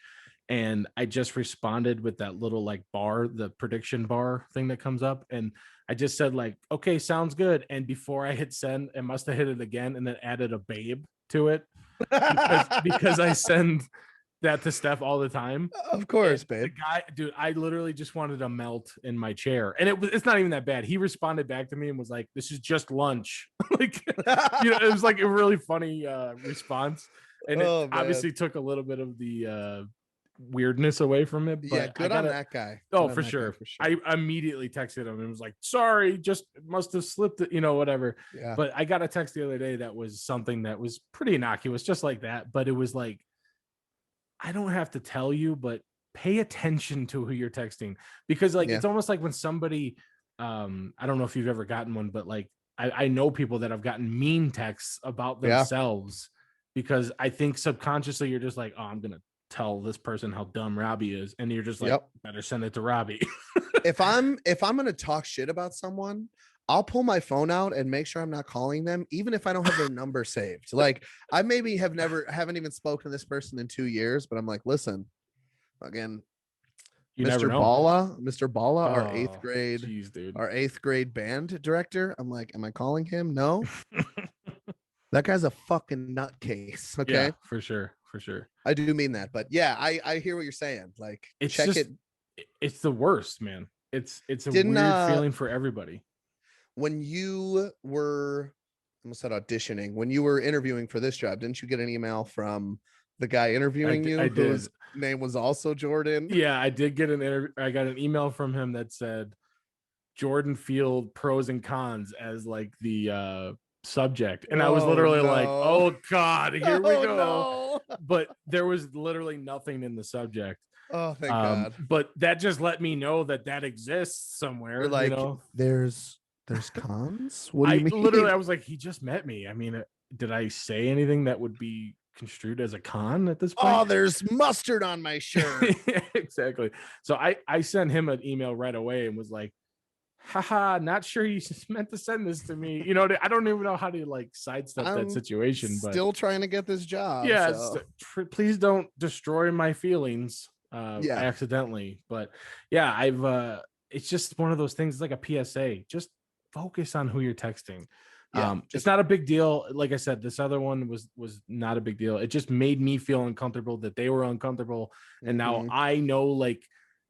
and I just responded with that little like bar, the prediction bar thing that comes up, and I just said like, okay, sounds good. And before I hit send, it must have hit it again and then added a babe to it because I send that to Steph all the time. Of course, And the babe. guy, dude, I literally just wanted to melt in my chair, and it's not even that bad. He responded back to me and was like, "This is just lunch." Like, it was like a really funny response, and it Oh, man. obviously took a little bit of the weirdness away from it. Yeah, But good on that guy. Oh, Good on for that guy, sure. for sure. I immediately texted him and was like, "Sorry, just must have slipped it, whatever." Yeah. But I got a text the other day that was something that was pretty innocuous, just like that. But it was like, I don't have to tell you, but pay attention to who you're texting, because like it's almost like when somebody, I don't know if you've ever gotten one, but like I know people that have gotten mean texts about themselves, because I think subconsciously you're just like, oh, I'm gonna tell this person how dumb Robbie is, and you're just like, better send it to Robbie. If I'm gonna talk shit about someone, I'll pull my phone out and make sure I'm not calling them, even if I don't have their number saved. Like, I maybe haven't even spoken to this person in 2 years, but I'm like, listen, again, You never Mr. know. Bala, our Oh, eighth grade, geez, dude. our eighth grade band director. I'm like, am I calling him? No. That guy's a fucking nutcase. Okay. Yeah, for sure. For sure. I do mean that, but yeah, I hear what you're saying. Like, It's check just, it. It's the worst, man. It's a Didn't, weird feeling for everybody. When you were, I almost said auditioning, when you were interviewing for this job, didn't you get an email from the guy interviewing you, I did. whose name was also Jordan? Yeah, I did get I got an email from him that said Jordan Field pros and cons as like the subject, and I was literally like, oh god, here we go. No. But there was literally nothing in the subject. Oh, thank God. But that just let me know that exists somewhere. You're like, there's cons. What do you mean? Literally, I was like, he just met me. I mean, did I say anything that would be construed as a con at this point? Oh, there's mustard on my shirt. Exactly. So I sent him an email right away and was like, haha, not sure you meant to send this to me. I don't even know how to like sidestep that situation, but still trying to get this job. Yeah, so. Please don't destroy my feelings accidentally. But yeah, it's just one of those things, like a PSA. Just focus on who you're texting. It's not a big deal. Like I said, this other one was not a big deal. It just made me feel uncomfortable that they were uncomfortable, and now I know like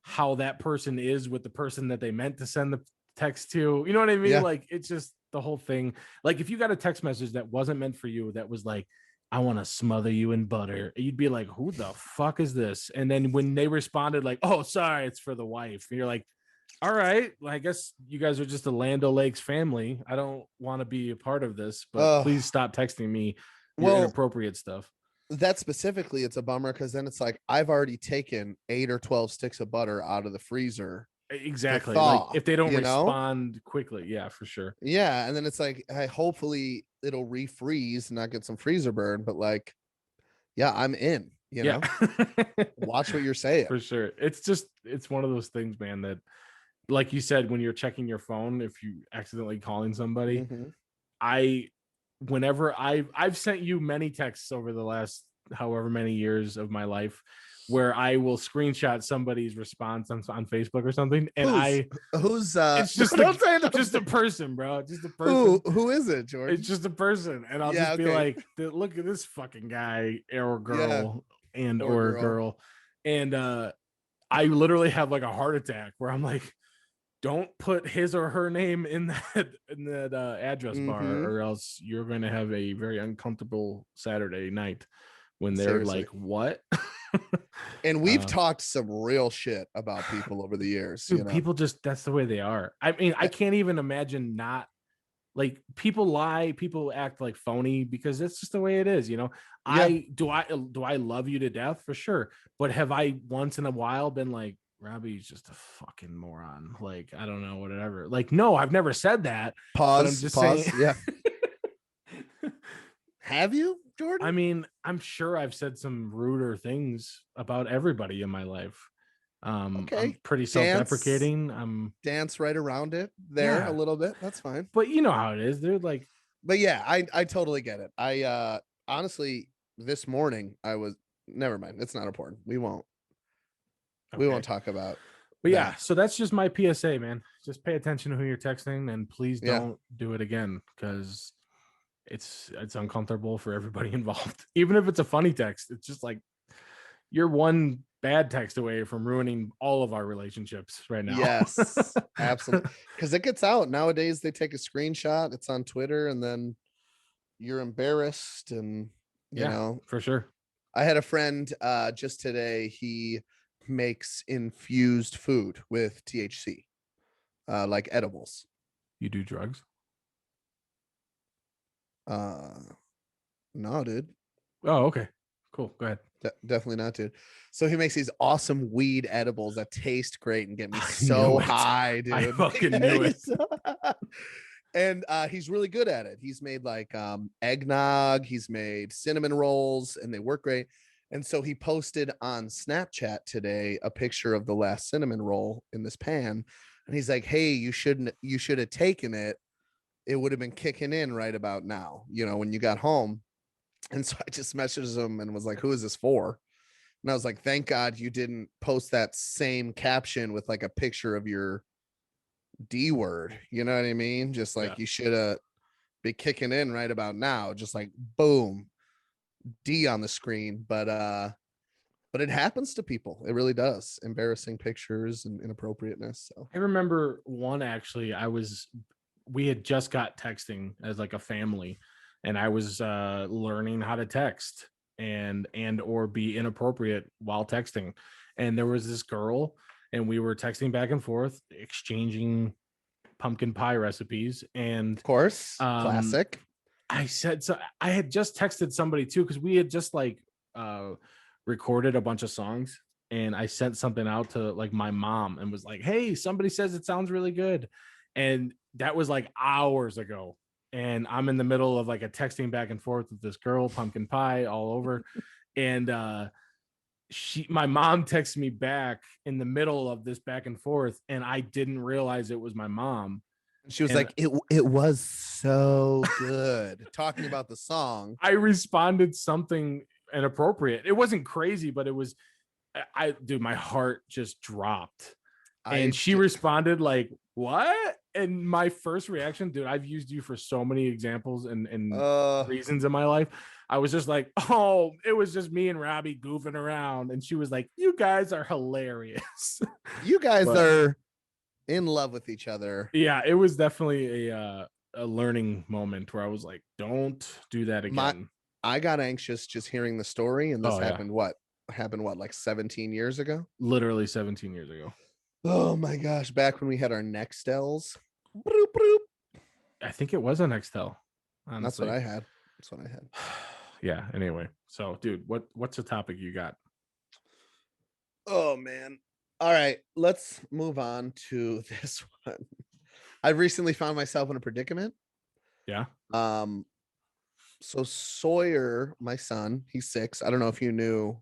how that person is with the person that they meant to send the text to. You know what I mean? Like, it's just the whole thing. Like, if you got a text message that wasn't meant for you, that was like, I want to smother you in butter, you'd be like, who the fuck is this? And then when they responded like, oh, sorry, it's for the wife, and you're like, all right, well, I guess you guys are just a Land O'Lakes family. I don't want to be a part of this, but please stop texting me inappropriate stuff. That specifically, it's a bummer, because then it's like, I've already taken 8 or 12 sticks of butter out of the freezer. Exactly. Thaw, like, if they don't respond quickly, yeah, for sure. Yeah, and then it's like, hopefully it'll refreeze and not get some freezer burn, but like, yeah, I'm in. Know, watch what you're saying. For sure. It's one of those things, man, that, like you said, when you're checking your phone, if you accidentally calling somebody, whenever I've sent you many texts over the last however many years of my life, where I will screenshot somebody's response on Facebook or something, and who's it's just just a person, bro. Just a person. Who is it, Jordan? It's just a person, and I'll just be like, look at this fucking guy or girl or girl, and I literally have like a heart attack where I'm like, don't put his or her name in that address bar, or else you're going to have a very uncomfortable Saturday night when they're like, what? And we've talked some real shit about people over the years. Dude, people just, that's the way they are. I mean, I can't even imagine not, like, people lie, people act like phony, because that's just the way it is. Do I love you to death? For sure. But have I once in a while been like, Robbie's just a fucking moron, like, I don't know, whatever? Like, no, I've never said that. Pause. I'm just pause. saying. Yeah. Have you, Jordan? I mean, I'm sure I've said some ruder things about everybody in my life. I'm pretty self-deprecating. Dance right around it there a little bit. That's fine. But you know how it is, dude. Like, but yeah, I totally get it. I honestly, this morning I was, never mind. It's not important. We won't. We Okay. won't talk about. But yeah, that. so that's just my PSA, man. Just pay attention to who you're texting, and please Yeah. don't do it again, because it's uncomfortable for everybody involved. Even if it's a funny text, it's just like you're one bad text away from ruining all of our relationships right now. Yes, absolutely. Because it gets out nowadays. They take a screenshot. It's on Twitter, and then you're embarrassed. And you know, for sure. I had a friend just today. He makes infused food with THC, like edibles. You do drugs? No, dude. Oh, okay. Cool. Go ahead. Definitely not, dude. So he makes these awesome weed edibles that taste great and get me I so knew it. high, dude. I fucking knew it. And he's really good at it. He's made like eggnog, he's made cinnamon rolls, and they work great. And so he posted on Snapchat today a picture of the last cinnamon roll in this pan. And he's like, hey, you should have taken it. It would have been kicking in right about now, you know, when you got home. And so I just messaged him and was like, who is this for? And I was like, thank God you didn't post that same caption with like a picture of your D word. You know what I mean? Just like you should have be kicking in right about now. Just like boom, D on the screen. But it happens to people. It really does. Embarrassing pictures and inappropriateness. So I remember one actually. We had just got texting as like a family, and I was learning how to text and or be inappropriate while texting. And there was this girl, and we were texting back and forth, exchanging pumpkin pie recipes. And of course, classic. I said, so I had just texted somebody too, because we had just like recorded a bunch of songs, and I sent something out to like my mom and was like, hey, somebody says it sounds really good. And that was like hours ago. And I'm in the middle of like a texting back and forth with this girl, pumpkin pie all over. And my mom texted me back in the middle of this back and forth, and I didn't realize it was my mom. She was like, it was so good. Talking about the song. I responded something inappropriate. It wasn't crazy, but it was, dude, my heart just dropped. And she responded like, what? And my first reaction, dude, I've used you for so many examples and reasons in my life. I was just like, oh, it was just me and Robbie goofing around. And she was like, you guys are hilarious. You guys are in love with each other. Yeah, it was definitely a learning moment where I was like, don't do that again. I got anxious just hearing the story, and this happened what, like 17 years ago? Literally 17 years ago. Oh my gosh, back when we had our Nextels. Broop, broop. I think it was a Nextel. Honestly. That's what I had. Yeah, anyway. So, dude, what's the topic you got? Oh man. All right, let's move on to this one. I recently found myself in a predicament. Yeah. So Sawyer, my son, he's 6. I don't know if you knew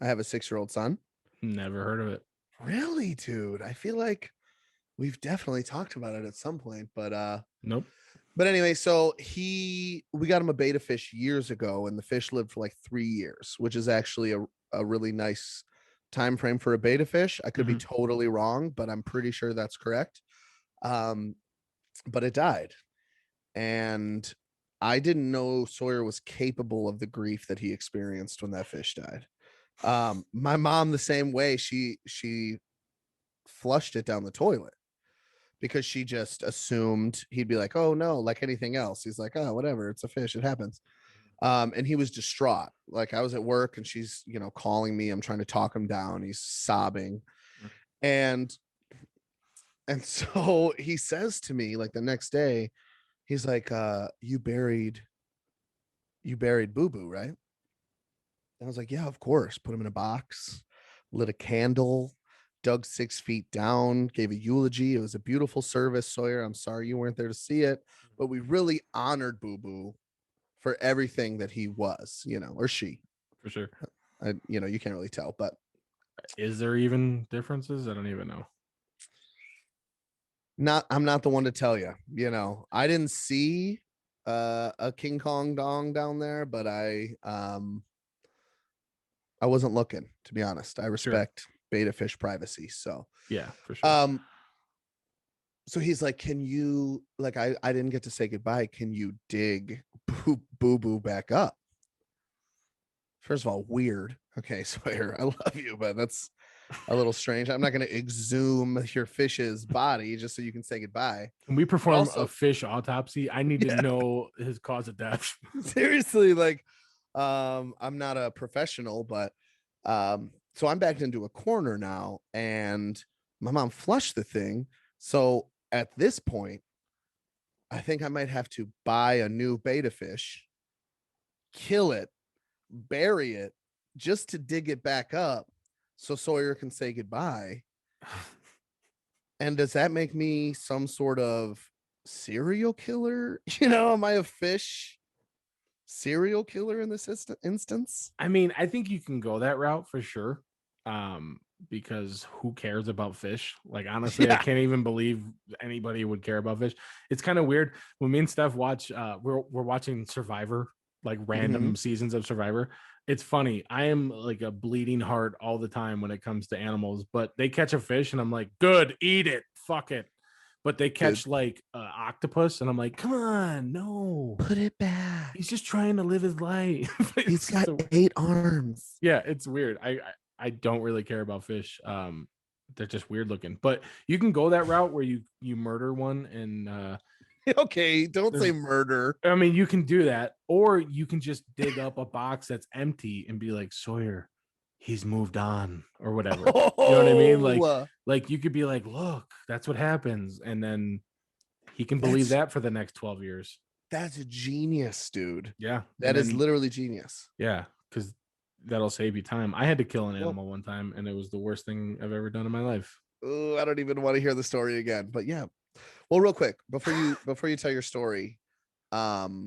I have a 6-year-old son. Never heard of it. Really, dude? I feel like we've definitely talked about it at some point, but nope. But anyway, so we got him a beta fish years ago, and the fish lived for like 3 years, which is actually a really nice time frame for a beta fish. I could be totally wrong, but I'm pretty sure that's correct. But it died, and I didn't know Sawyer was capable of the grief that he experienced when that fish died. My mom, the same way, she flushed it down the toilet because she just assumed he'd be like, oh no, like anything else. He's like, oh, whatever, it's a fish, it happens. And he was distraught. Like, I was at work and she's, calling me. I'm trying to talk him down. He's sobbing. And so he says to me, like, the next day, he's like, you buried Boo Boo, right? And I was like, yeah, of course. Put him in a box, lit a candle, dug 6 feet down, gave a eulogy. It was a beautiful service, Sawyer. I'm sorry you weren't there to see it, but we really honored Boo Boo for everything that he was, or she. For sure. You can't really tell, but is there even differences? I don't even know. I'm not the one to tell you. I didn't see a King Kong dong down there, but I wasn't looking, to be honest. I respect beta fish privacy. So Yeah, for sure. So he's like, can you, like, I didn't get to say goodbye. Can you dig boo boo back up? First of all, weird. Okay, Sawyer, I love you, but that's a little strange. I'm not going to exhume your fish's body just so you can say goodbye. Can we perform a Also, fish autopsy? I need to Yeah. know his cause of death. seriously, like, I'm not a professional, but so I'm backed into a corner now, and my mom flushed the thing. So at this point, I think I might have to buy a new beta fish, kill it, bury it, just to dig it back up so Sawyer can say goodbye. And does that make me some sort of serial killer? Am I a fish serial killer in this instance? I mean, I think you can go that route for sure. Because who cares about fish? Like, honestly, I Yeah. can't even believe anybody would care about fish. It's kind of weird when me and Steph watch. We're watching Survivor, like random seasons of Survivor. It's funny. I am like a bleeding heart all the time when it comes to animals, but they catch a fish and I'm like, good, eat it, fuck it. But they catch like octopus and I'm like, come on, no, Put it back. he's just trying to live his life. He's got 8 arms. Yeah, it's weird. I don't really care about fish. They're just weird looking. But you can go that route where you murder one and Okay, don't say murder. I mean, you can do that, or you can just dig up a box that's empty and be like, Sawyer, he's moved on or whatever. You know what I mean? Like you could be like, look, that's what happens, and then he can believe that for the next 12 years. That's a genius, dude. Yeah, that is literally genius. Yeah, because that'll save you time. I had to kill an animal one time, and it was the worst thing I've ever done in my life. Oh, I don't even want to hear the story again. But yeah. Well, real quick, before you tell your story, I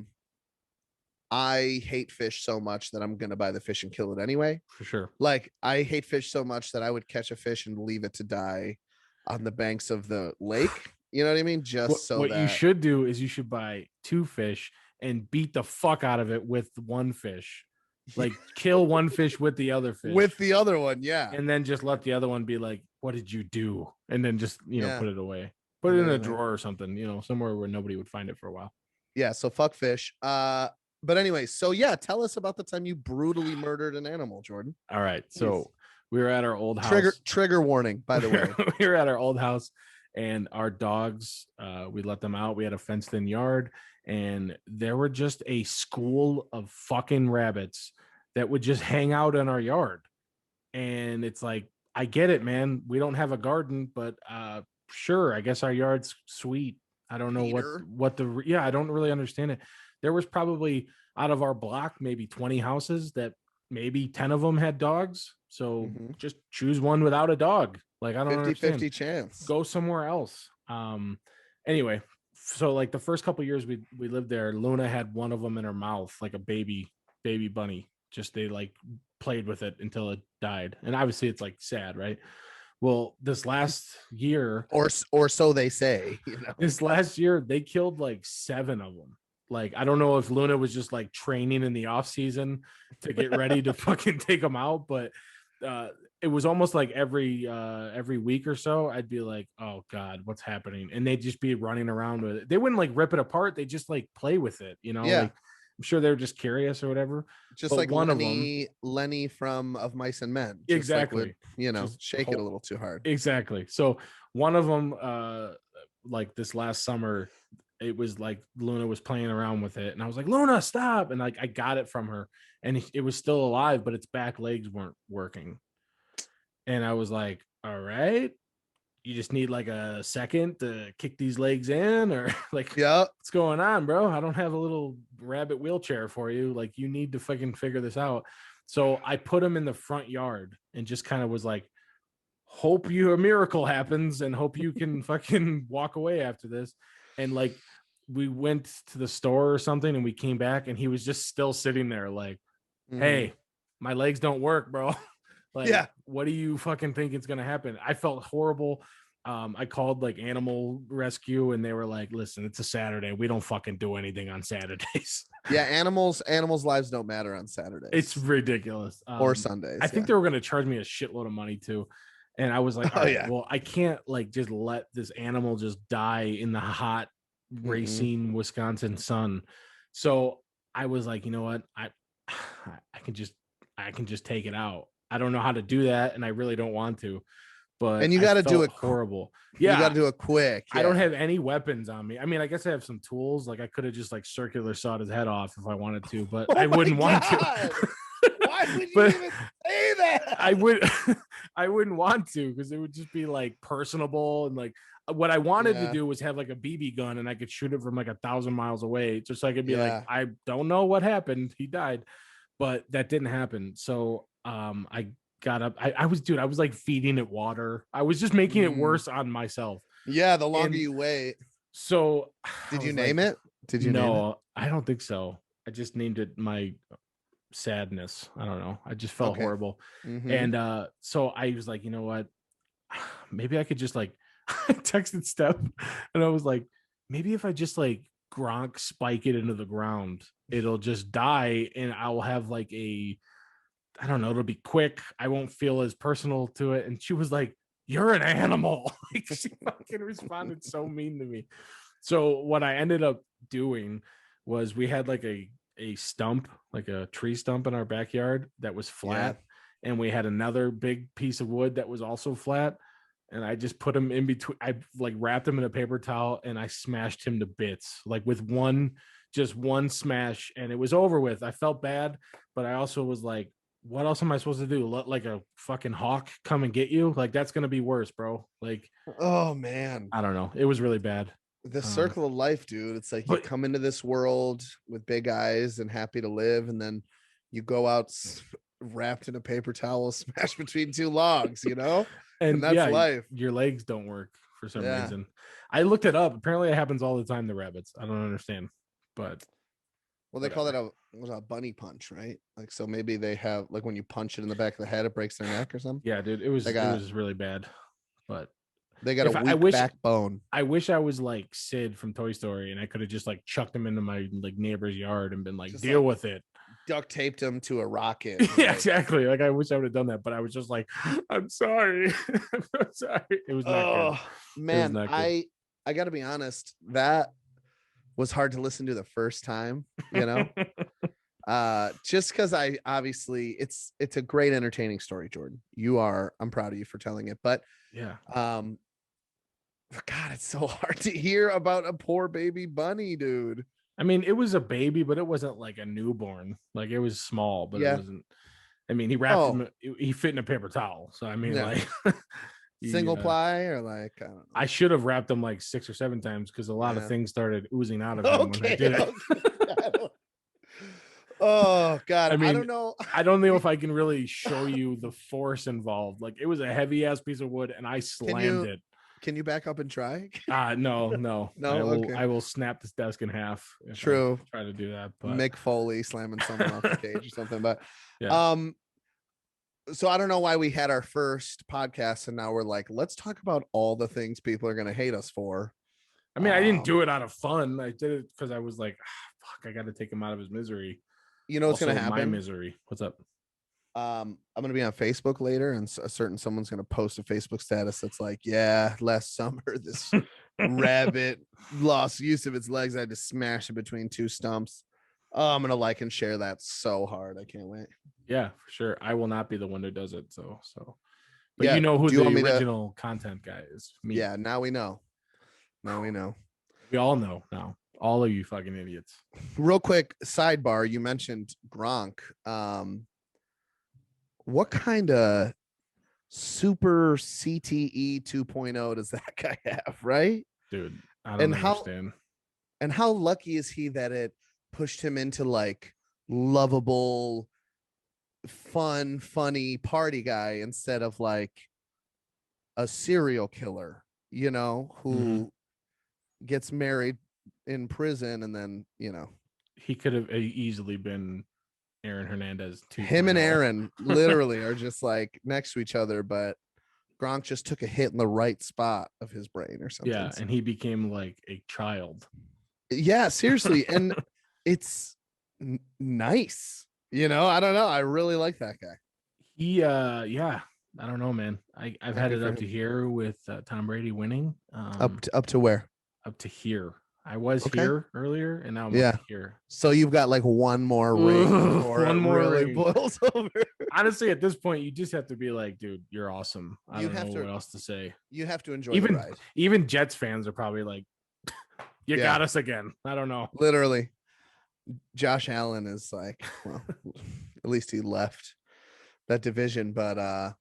hate fish so much that I'm gonna buy the fish and kill it anyway. For sure. Like, I hate fish so much that I would catch a fish and leave it to die on the banks of the lake. You know what I mean? Just what you should do is you should buy 2 fish and beat the fuck out of it with one fish. Like, kill one fish with the other fish. With the other one, yeah. And then just let the other one be like, what did you do? And then just, put it away. Put it in a drawer or something, somewhere where nobody would find it for a while. Yeah, so fuck fish. But anyway, so yeah, tell us about the time you brutally murdered an animal, Jordan. All right. So we were at our old house. Trigger warning, by the way. We were at our old house and our dogs, we let them out. We had a fenced in yard and there were just a school of fucking rabbits that would just hang out in our yard. And it's like, I get it, man. We don't have a garden, but sure, I guess our yard's sweet. I don't know I don't really understand it. There was probably out of our block, maybe 20 houses that maybe 10 of them had dogs. So just choose one without a dog. Like, I don't understand. 50 chance. Go somewhere else. Anyway, so like the first couple years we lived there, Luna had one of them in her mouth, like a baby bunny. Just they like played with it until it died. And obviously it's like sad, right? Well, this last year, or so they say, this last year they killed like 7 of them. Like, I don't know if Luna was just like training in the off season to get ready to fucking take them out, but it was almost like every week or so I'd be like, oh God, what's happening? And they'd just be running around with it. They wouldn't like rip it apart. They just like play with it, Yeah. Like, I'm sure they're just curious or whatever. Just but like one Lenny from Of Mice and Men. Just exactly. Like would, shake it a little too hard. Exactly. So one of them, like this last summer, it was like Luna was playing around with it and I was like, Luna, stop. And like, I got it from her and it was still alive, but its back legs weren't working. And I was like, all right, you just need like a second to kick these legs in, or like, what's going on, bro? I don't have a little rabbit wheelchair for you. Like, you need to fucking figure this out. So I put him in the front yard and just kind of was like, hope a miracle happens and hope you can fucking walk away after this. And like, we went to the store or something and we came back and he was just still sitting there like, hey, my legs don't work, bro. Like, what do you fucking think is going to happen? I felt horrible. I called like animal rescue and they were like, listen, it's a Saturday. We don't fucking do anything on Saturdays. Yeah. Animals' lives don't matter on Saturdays. It's ridiculous. Or Sundays. I think they were going to charge me a shitload of money too. And I was like, Oh, all right, yeah. well, I can't like just let this animal just die in the hot Racine, Wisconsin sun. So I was like, you know what? I can just take it out. I don't know how to do that, and I really don't want to, but And you I got to do felt it. horrible. You got Yeah, to do it quick. I don't Yeah. have any weapons on me. I mean, I guess I have some tools. Like I could have just like circular sawed his head off if I wanted to, but Oh I my wouldn't want God. to. Why would you But even say that? I would I wouldn't want to because it would just be like personable and like what I wanted to Yeah. do was have like a BB gun and I could shoot it from like 1,000 miles away just so I could be like, Yeah. I don't know what happened. He died, but that didn't happen. So I got up. I was like feeding it water. I was just making it worse on myself. Yeah. The longer And you wait. so Did I you was name like, it? Did you name it? no, I don't think so. I just named it my sadness. I don't know. I just felt Okay. horrible. Mhm. And so I was like, you know what? Maybe I could just like I texted Steph and I was like, maybe if I just like Gronk spike it into the ground, it'll just die and I'll have like I don't know, it'll be quick. I won't feel as personal to it. And she was like, you're an animal. Like she fucking responded so mean to me. So what I ended up doing was we had like a stump, like a tree stump in our backyard that was flat. And we had another big piece of wood that was also flat. And I just put him in between. I like wrapped him in a paper towel and I smashed him to bits, like with just one smash, and it was over with. I felt bad, but I also was like, what else am I supposed to do? Let like a fucking hawk come and get you? Like that's gonna be worse, bro. Like, Oh man. I don't know. It was really bad. The circle of life, dude. It's like you but- come into this world with big eyes and happy to live, and then you go out wrapped in a paper towel, smashed between two logs, you know? And that's yeah, life. your legs don't work for some Yeah. reason. I looked it up. Apparently it happens all the time to rabbits. I don't understand. But Well, they call that a bunny punch, right? Like, so maybe they have like when you punch it in the back of the head, it breaks their neck or something. yeah, dude, it was really bad. But they got a weak backbone. I wish I was like Sid from Toy Story and I could have just like chucked him into my like neighbor's yard and been like, Just, deal like, with it. Duct taped him to a rocket. Yeah, exactly. Like I wish I would have done that, but I was just like, I'm sorry. I'm sorry. It was not good. Man, not good. I gotta be honest, that was hard to listen to the first time, you know. Just because I obviously it's a great entertaining story, Jordan. I'm proud of you for telling it, but yeah, God, it's so hard to hear about a poor baby bunny, dude. I mean, it was a baby, but it wasn't like a newborn. Like it was small, but it wasn't. I mean, he wrapped him. He fit in a paper towel. So I mean, like single ply or like I don't know. I should have wrapped him like 6 or 7 times because a lot of things started oozing out of him when I did it. Oh God, I mean, I don't know. I don't know if I can really show you the force involved. Like it was a heavy ass piece of wood, and I slammed it. Can you back up and try? No. I will snap this desk in half. True. I try to do that, but Mick Foley slamming someone off the cage or something. But yeah. So I don't know why we had our first podcast and now we're like, let's talk about all the things people are gonna hate us for. I mean, I didn't do it out of fun. I did it because I was like, fuck, I got to take him out of his misery. You know what's gonna happen? My misery. What's up? I'm gonna be on Facebook later, and someone's gonna post a Facebook status that's like, yeah, last summer this rabbit lost use of its legs. I had to smash it between two stumps. Oh, I'm gonna like and share that so hard. I can't wait. Yeah, for sure. I will not be the one who does it. So but yeah, you know who the original content guy is. Me. Yeah, now we know. We all know now. All of you fucking idiots. Real quick sidebar, you mentioned Gronk. What kind of super CTE 2.0 does that guy have, right? Dude, I don't understand. And how lucky is he that it pushed him into like lovable, fun, funny party guy instead of like a serial killer, you know, who gets married in prison and then, you know. He could have easily been Aaron Hernandez too. Him and Aaron literally are just like next to each other, but Gronk just took a hit in the right spot of his brain or something. Yeah, and he became like a child. Yeah, seriously. And it's nice. You know, I don't know. I really like that guy. Yeah. I don't know, man. I've had Happy it for up to him. here with Tom Brady winning. Up to where? Up to here. I was Okay. here earlier, and now I'm Yeah. up to here. So you've got like one more ring Ugh, before one it more really ring. boils over. Honestly, at this point, you just have to be like, dude, you're awesome. I You don't have know to- what else to say. You have to enjoy the ride. Even Jets fans are probably like, you Yeah. got us again. I don't know. Literally. Josh Allen is like, well, at least he left that division. But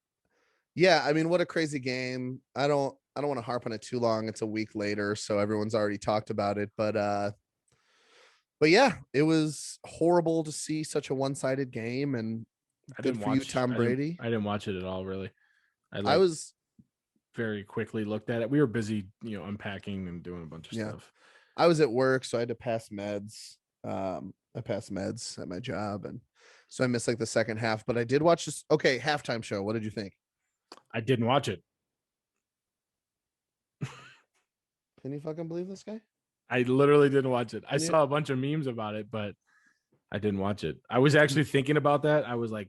yeah, I mean, what a crazy game. I don't want to harp on it too long. It's a week later, so everyone's already talked about it. But yeah, it was horrible to see such a one-sided game, and good for you, Tom Brady. I didn't watch it at all, really. I was very quickly looked at it. We were busy, unpacking and doing a bunch of stuff. I was at work, so I had to pass meds. I passed meds at my job, and so I missed like the second half. But I did watch this. Okay, halftime show. What did you think? I didn't watch it. Can you fucking believe this guy? I literally didn't watch it. I saw a bunch of memes about it, but I didn't watch it. I was actually thinking about that. I was like,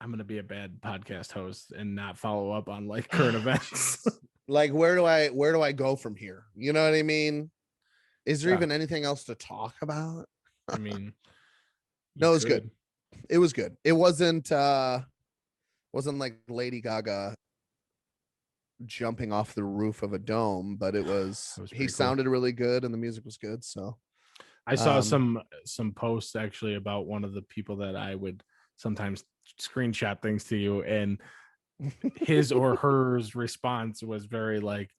I'm gonna be a bad podcast host and not follow up on like current events. Like, where do I go from here? You know what I mean? Is there even anything else to talk about? I mean, no, it was good. It was good. It wasn't like Lady Gaga jumping off the roof of a dome, but it was he sounded really good and the music was good. So I saw some posts actually about one of the people that I would sometimes screenshot things to you, and his or hers response was very like,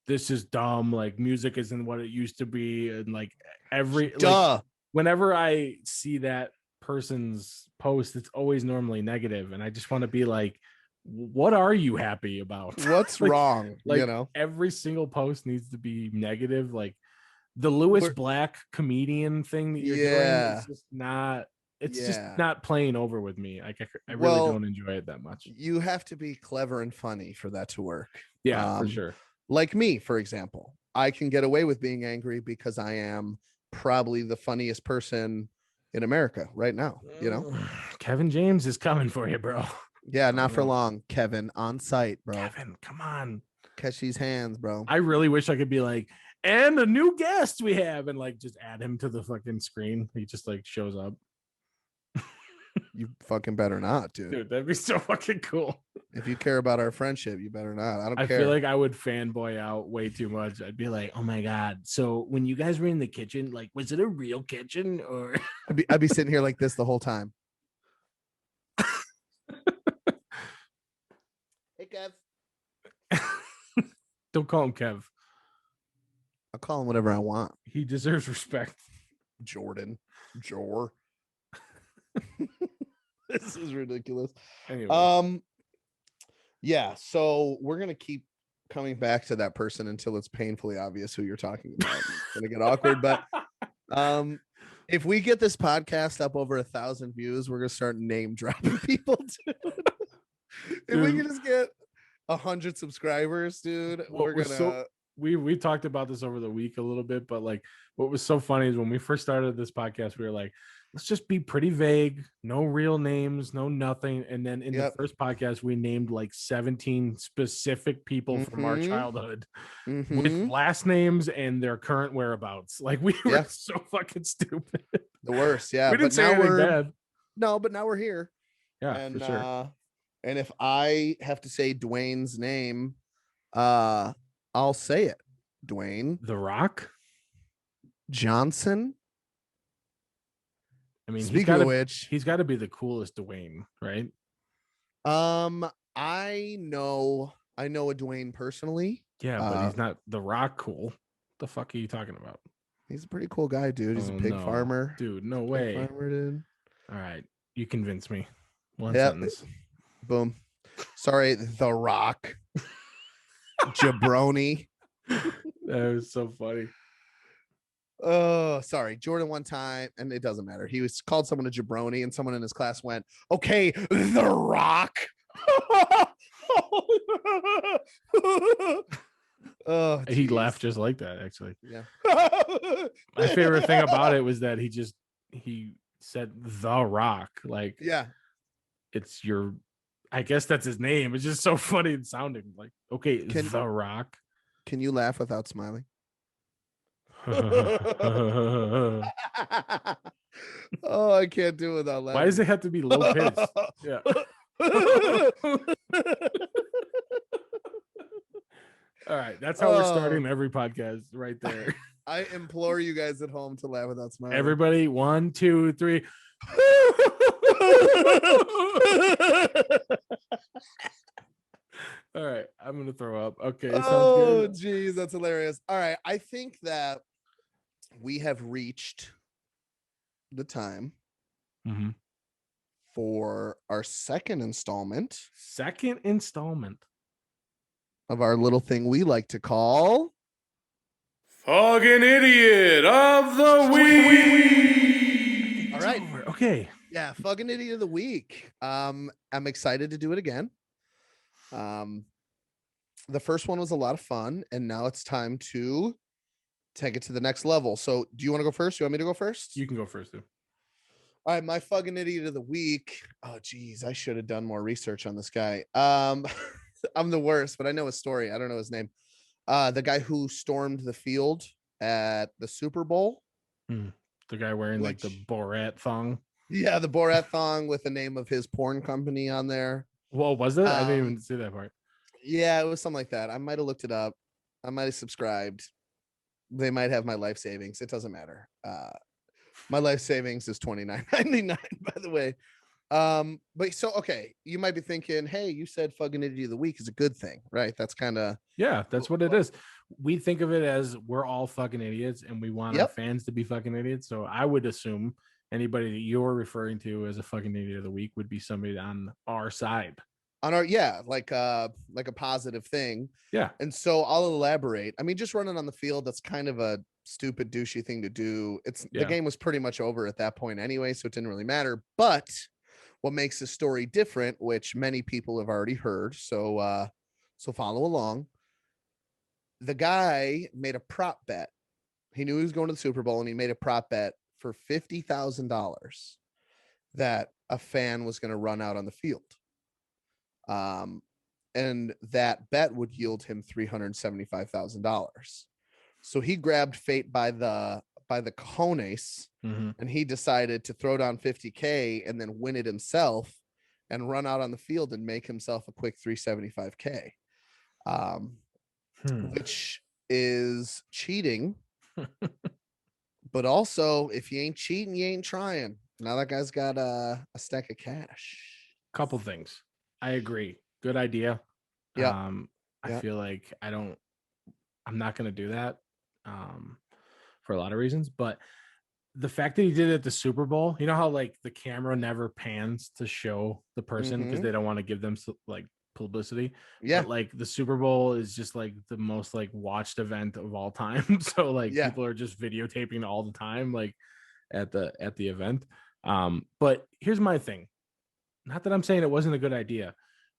this is dumb, like music isn't what it used to be, and like like, whenever I see that person's post, it's always normally negative, and I just want to be like, what are you happy about? What's wrong? Like, every single post needs to be negative. Like the Lewis Black comedian thing that you're doing is just not, it's just not playing over with me. Like I really don't enjoy it that much. You have to be clever and funny for that to work. Yeah, for sure. Like me, for example, I can get away with being angry because I am probably the funniest person in America right now. Kevin James is coming for you, bro. Yeah, not for long. Kevin on site, bro. Kevin, come on. Catch these hands, bro. I really wish I could be like, and a new guest we have, and like just add him to the fucking screen. He just like shows up. You fucking better not, dude. Dude, that'd be so fucking cool. If you care about our friendship, you better not. I care. I feel like I would fanboy out way too much. I'd be like, oh my God. So when you guys were in the kitchen, like, was it a real kitchen or? I'd be sitting here like this the whole time. Hey, Kev. Don't call him Kev. I'll call him whatever I want. He deserves respect. Jordan. Jor. This is ridiculous. Anyway. Yeah, so we're gonna keep coming back to that person until it's painfully obvious who you're talking about. It's gonna get awkward, but if we get this podcast up over 1,000 views, we're gonna start name dropping people, dude. If we can just get 100 subscribers, dude, we're gonna. We talked about this over the week a little bit, but like what was so funny is when we first started this podcast, we were like, let's just be pretty vague, no real names, no nothing. And then in the first podcast, we named like 17 specific people from our childhood with last names and their current whereabouts. Like we were so fucking stupid. The worst, yeah. We didn't say anything bad. No, but now we're here. Yeah, and, for sure. And if I have to say Dwayne's name, I'll say it. Dwayne The Rock Johnson. I mean, speaking of which, he's got to be the coolest Dwayne, right? I know a Dwayne personally. Yeah, but he's not The Rock cool. The fuck are you talking about? He's a pretty cool guy, dude. He's a pig farmer. Dude, no way. Farmer, dude. All right. You convinced me. One sentence. Boom. Sorry, The Rock. Jabroni. That was so funny. Oh, sorry. Jordan one time, and it doesn't matter. He was called someone a jabroni, and someone in his class went, okay, The Rock. Oh, he laughed just like that, actually. Yeah. My favorite thing about it was that he said The Rock. Like, yeah, it's your I guess that's his name. It's just so funny and sounding like, okay, The Rock. Can you laugh without smiling? Why Oh, I can't do it without laughing. does it have to be low pitched? Yeah. All right, that's how we're starting every podcast right there. I implore you guys at home to laugh without smiling. Everybody, 1, 2, 3. All right, I'm gonna throw up. Okay, sounds Oh, good. geez, that's hilarious. All right, I think that we have reached the time for our second installment of our little thing we like to call Fuggin' Idiot of the Week. All right. Okay. Yeah, Fuggin' Idiot of the Week. I'm excited to do it again. The first one was a lot of fun, and now it's time to take it to the next level. So do you want to go first? You want me to go first? You can go first, too. All right, my Fuggin' Idiot of the Week. Oh, geez, I should have done more research on this guy. I'm the worst, but I know his story. I don't know his name. The guy who stormed the field at the Super Bowl. The guy wearing like the Borat thong. Yeah, the Borat thong with the name of his porn company on there. Well, was it? I didn't even see that part. Yeah, it was something like that. I might have looked it up. I might have subscribed. They might have my life savings. It doesn't matter. My life savings is $29.99, by the way. But so okay, you might be thinking, hey, you said Fuggin' Idiot of the Week is a good thing, right? That's kind of that's what it is. We think of it as we're all fucking idiots and we want our fans to be fucking idiots. So I would assume anybody that you're referring to as a fucking idiot of the week would be somebody on our side. On our like a positive thing. Yeah. And so I'll elaborate. I mean, just running on the field, that's kind of a stupid douchey thing to do. The game was pretty much over at that point anyway, so it didn't really matter. But what makes the story different, which many people have already heard, so follow along. The guy made a prop bet. He knew he was going to the Super Bowl, and he made a prop bet for $50,000 that a fan was going to run out on the field. And that bet would yield him $375,000. So he grabbed fate by the cojones, and he decided to throw down $50K and then win it himself and run out on the field and make himself a quick $375K, which is cheating. But also, if you ain't cheating, you ain't trying. Now that guy's got a stack of cash. Couple things. I agree. Good idea. Yeah. I feel like I'm not going to do that for a lot of reasons, but the fact that he did it at the Super Bowl, you know how like the camera never pans to show the person because they don't want to give them like publicity. Yeah. But like the Super Bowl is just like the most like watched event of all time. So like people are just videotaping all the time, like at the event. But here's my thing. Not that I'm saying it wasn't a good idea,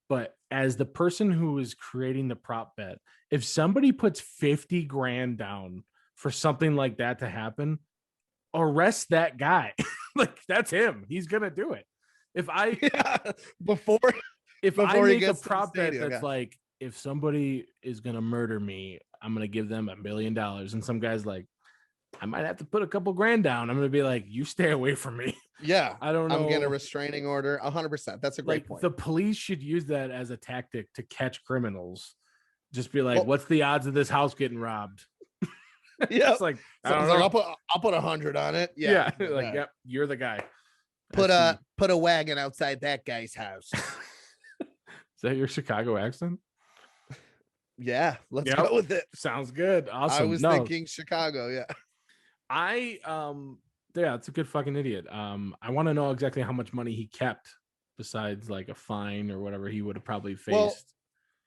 but as the person who is creating the prop bet, if somebody puts 50 grand down for something like that to happen, arrest that guy. Like that's him. He's going to do it. If I before I make a prop bet that's like, if somebody is going to murder me, I'm going to give them $1 million. And some guy's like, I might have to put a couple grand down. I'm going to be like, you stay away from me. Yeah. I don't know. I'm getting a restraining order. 100%. That's a great point. The police should use that as a tactic to catch criminals. Just be like, what's the odds of this house getting robbed? Yeah. It's like, I'll put 100 on it. Yeah. Like, yep, you're the guy. Put a wagon outside that guy's house. Is that your Chicago accent? Yeah. Let's go with it. Sounds good. Awesome. I was thinking Chicago. Yeah. It's a good fucking idiot. I want to know exactly how much money he kept besides like a fine or whatever he would have probably faced. Well,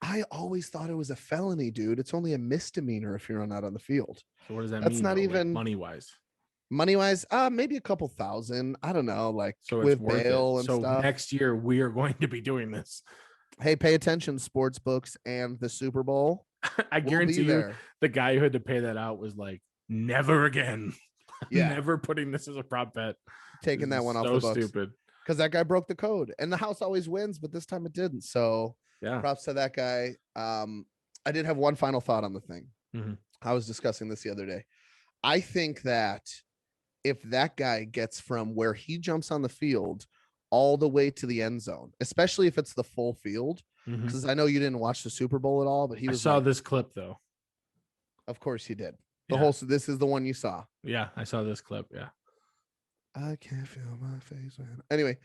I always thought it was a felony, dude. It's only a misdemeanor if you run out on the field. So what does that mean? That's not even money wise. Maybe a couple thousand. I don't know, like so with bail and stuff. So next year we are going to be doing this. Hey, pay attention, sports books and the Super Bowl. I guarantee you the guy who had to pay that out was like, never again. Yeah. Never putting this as a prop bet. Taking that one off the books. So stupid. because that guy broke the code, and the house always wins, but this time it didn't. So Yeah. props to that guy. I did have one final thought on the thing. Mhm. I was discussing this the other day. I think that if that guy gets from where he jumps on the field all the way to the end zone, especially if it's the full field, Mhm. because I know you didn't watch the Super Bowl at all, but he I was saw like, this clip though. of course he did. Yeah. This is the one you saw. Yeah, I saw this clip. Yeah. I can't feel my face, man. Anyway,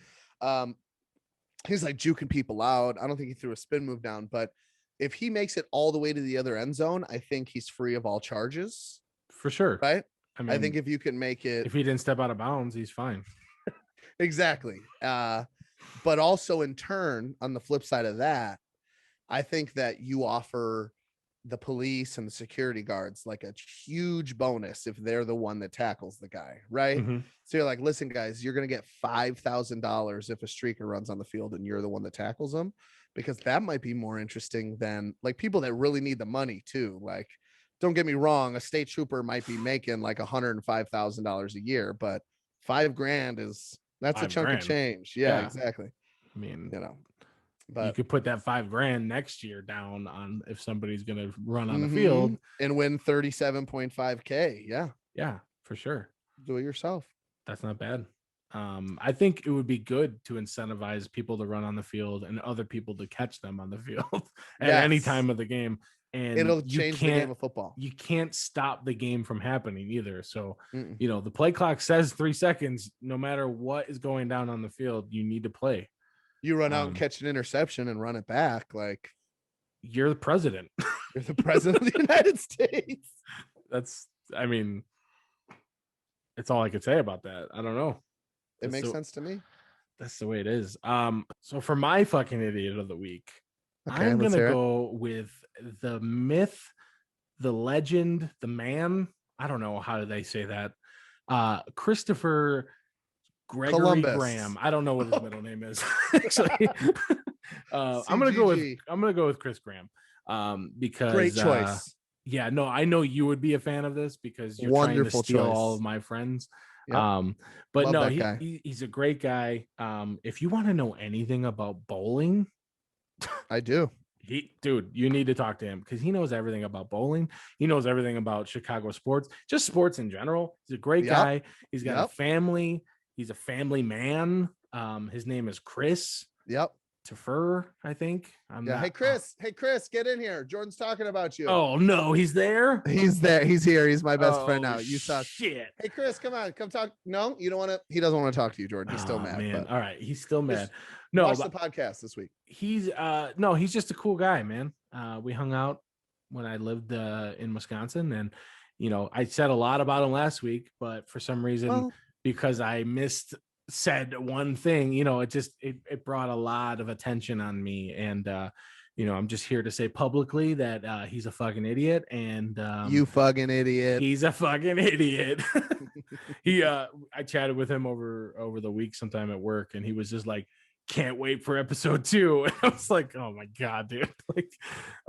he's like juking people out. I don't think he threw a spin move down, but if he makes it all the way to the other end zone, I think he's free of all charges. For sure. Right? I mean, I think if you can make it, if he didn't step out of bounds, he's fine. exactly. But also in turn, on the flip side of that, I think that you offer the police and the security guards like a huge bonus if they're the one that tackles the guy, right? Mhm. So you're like, listen, guys, you're gonna get $5,000 if a streaker runs on the field and you're the one that tackles them, because that might be more interesting than like people that really need the money too. Like, don't get me wrong, a state trooper might be making like $105,000 a year, but $5,000 is that's a chunk $5,000. of change. Yeah, Yeah. exactly. I mean, You know, you but could put that $5,000 next year down on if somebody's going to run on the Mhm. field and win 37.5K. Yeah, Yeah, for sure. do it yourself. That's not bad. I think it would be good to incentivize people to run on the field and other people to catch them on the field at any Yes. time of the game. And It'll you change the game can't of football. you can't stop the game from happening either. So, Mm-mm. you know, the play clock says 3 seconds. No matter what is going down on the field, you need to play. You run out and catch an interception and run it back. Like, You're the president. you're the president of the United States. I mean, it's all I could say about that. I don't know. It That's makes the- sense to me. That's the way it is. So for my fucking idiot of the week, Okay, I'm let's gonna hear it. go with the myth, the legend, the man. I don't know how do they say that. Christopher Gregory Columbus. Graham. I don't know what his middle name is. Actually, I'm gonna go with CGG. Chris Graham. Because Great choice. yeah, no, I know you would be a fan of this because you're Wonderful trying to steal all choice. of my friends. Yep. But Love no, that guy. he's a great guy. If you want to know anything about bowling, I do. dude, you need to talk to him because he knows everything about bowling. He knows everything about Chicago sports, just sports in general. He's a great Yep. guy. He's got a Yep. family. He's a family man. His name is Chris Yep. Tefer, I think. Yeah. Hey, Chris. Hey, Chris, get in here. Jordan's talking about you. Oh no, he's there. He's there. He's here. He's my best friend now. Oh, You saw. shit. Hey, Chris, come on. Come talk. No, you don't want to. He doesn't want to talk to you, Jordan. He's still Oh, mad. man. But All right, he's still mad. Just No, watch but the podcast this week. he's just a cool guy, man. We hung out when I lived in Wisconsin, and you know, I said a lot about him last week, but for some reason, Well, because I missed said one thing, you know, it brought a lot of attention on me, and you know, I'm just here to say publicly that he's a fucking idiot, and you fucking idiot. he's a fucking idiot. I chatted with him over the week sometime at work, and he was just like, can't wait for episode 2. And I was like, oh my god, dude. Like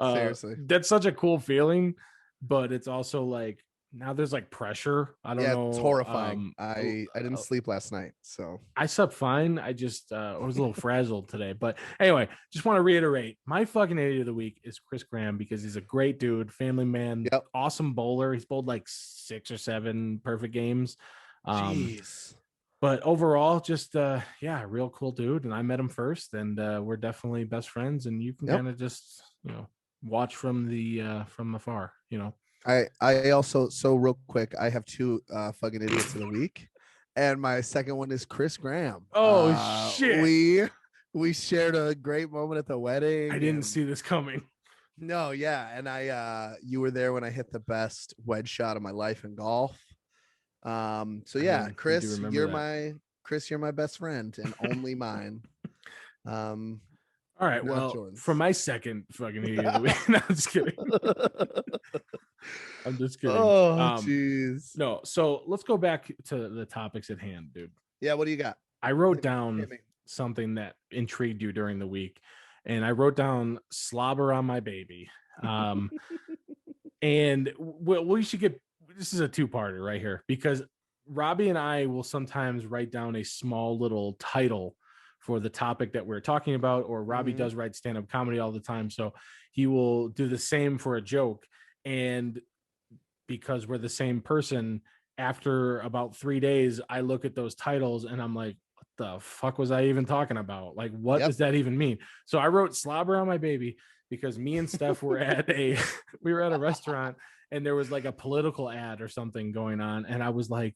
Seriously. that's such a cool feeling, but it's also like now there's like pressure. I don't know. It's horrifying. I didn't sleep last night, so I slept fine. I just I was a little frazzled today. But anyway, just want to reiterate my fucking idiot of the week is Chris Graham because he's a great dude, family man, Yep. awesome bowler. He's bowled like 6 or 7 perfect games. jeez. But overall, just real cool dude. And I met him first, and we're definitely best friends. And you can Yep. kind of just, you know, watch from afar, you know. I also, so real quick, I have 2 fucking idiots of the week, and my second one is Chris Graham. Oh, shit. We shared a great moment at the wedding. I didn't and- see this coming. No, yeah, and you were there when I hit the best wedge shot of my life in golf. So I yeah, do Chris, remember you're that. my best friend and only mine. All right. Not Well, Jordan's. for my second fucking idiot of the week, no, I'm just kidding. I'm just kidding. Oh, jeez. No, so let's go back to the topics at hand, dude. Yeah, what do you got? I wrote Hit down me. something that intrigued you during the week, and I wrote down slobber on my baby. And we should get this is a 2-parter right here because Robbie and I will sometimes write down a small little title for the topic that we're talking about, or Robbie does write stand-up comedy all the time, so he will do the same for a joke. And because we're the same person, after about 3 days, I look at those titles and I'm like, what the fuck was I even talking about? Like, what does that even mean? So I wrote Slobber on My Baby because me and Steph were at a restaurant, and there was like a political ad or something going on, and I was like,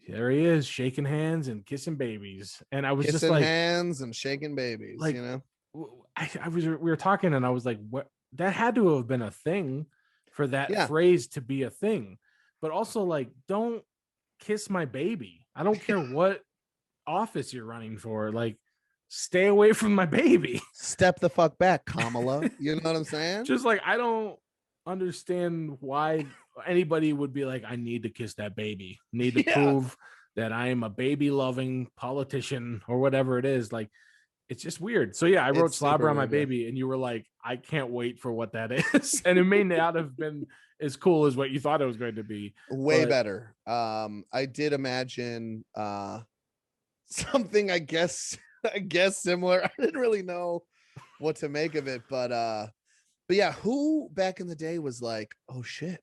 there he is, shaking hands and kissing babies. And I was kissing just like, hands and shaking babies, like, you know. we were talking, and I was like, what? That had to have been a thing for that phrase to be a thing. But also, like, don't kiss my baby. I don't care what office you're running for. Like, stay away from my baby. Step the fuck back, Kamala. You know what I'm saying? Just like, I don't understand why anybody would be like, I need to kiss that baby. Need to prove that I am a baby loving politician or whatever it is. Like, it's just weird. So yeah, I wrote Slobber on My Baby, and you were like, I can't wait for what that is. And it may not have been as cool as what you thought it was going to be. Way better. I did imagine something, I guess similar. I didn't really know what to make of it, but yeah, who back in the day was like, oh shit,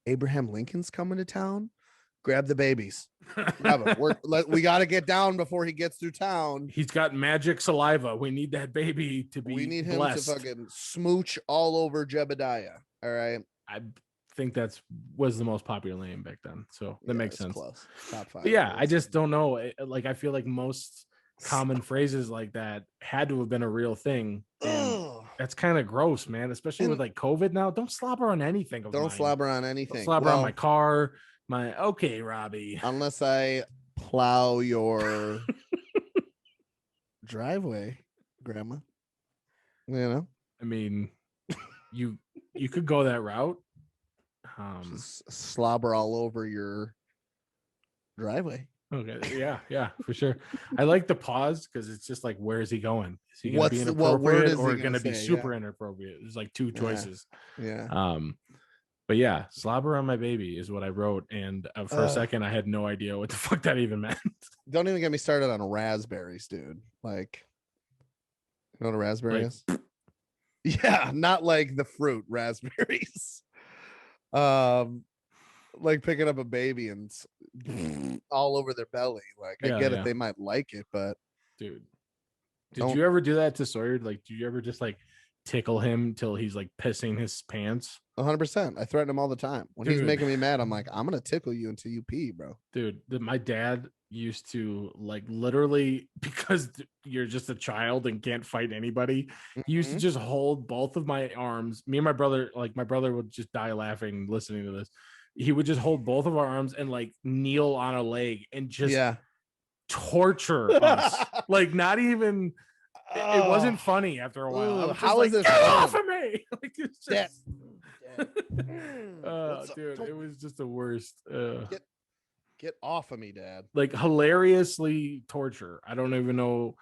Abraham Lincoln's coming to town? Grab the babies. We got to get down before he gets through town. He's got magic saliva. We need that baby to be. We need him blessed. to fucking smooch all over Jebediah. All right. I think was the most popular name back then, so that makes sense. Close. Top 5. But yeah, I just don't know. Like, I feel like most common phrases like that had to have been a real thing. That's kind of gross, man. Especially with like COVID now. Don't slobber on anything. Don't slobber on anything. Don't slobber on my car. Okay, Robbie. Unless I plow your driveway, Grandma. You know. I mean, you could go that route. Just slobber all over your driveway. Okay, yeah, for sure. I like the pause because it's just like, where is he going? Is he going to be inappropriate or going to be super inappropriate? There's like two choices. Yeah. But yeah, Slobber on My Baby is what I wrote, and for a second I had no idea what the fuck that even meant. Don't even get me started on raspberries, dude. Like, you know what a raspberry is? Yeah, not like the fruit raspberries. Like picking up a baby and all over their belly. Like, I get it, they might like it, but dude, did you ever do that to Sawyer? Like, do you ever just like tickle him till he's like pissing his pants? 100%. I threaten him all the time. When he's making me mad, I'm like, I'm gonna tickle you until you pee, bro. Dude, my dad used to, like, literally, because you're just a child and can't fight anybody, he used to just hold both of my arms. Me and my brother, like, my brother would just die laughing listening to this. He would just hold both of our arms and like kneel on a leg and just torture us. Like, not even it wasn't funny after a while. I was how like, is this get fun? off of me? Like, it's just dude, it was just the worst. Get off of me, Dad. Like, hilariously torture. I don't even know.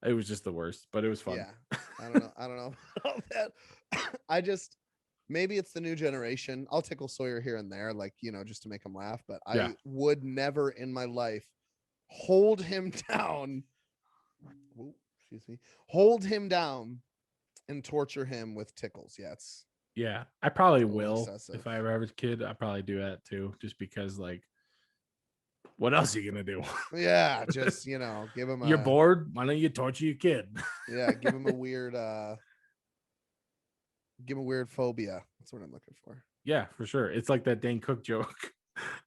It was just the worst, but it was fun. Yeah. I don't know about that. I just, maybe it's the new generation. I'll tickle Sawyer here and there, like, you know, just to make him laugh, but I would never in my life hold him down. Ooh, excuse me. Hold him down and torture him with tickles. Yeah, I probably will. Excessive. If I ever have a kid, I probably do that too, just because, like, what else are you gonna do? Yeah, just, you know, give him You're bored? Why don't you torture your kid? Yeah, give him a weird phobia. That's what I'm looking for. Yeah, for sure. It's like that Dane Cook joke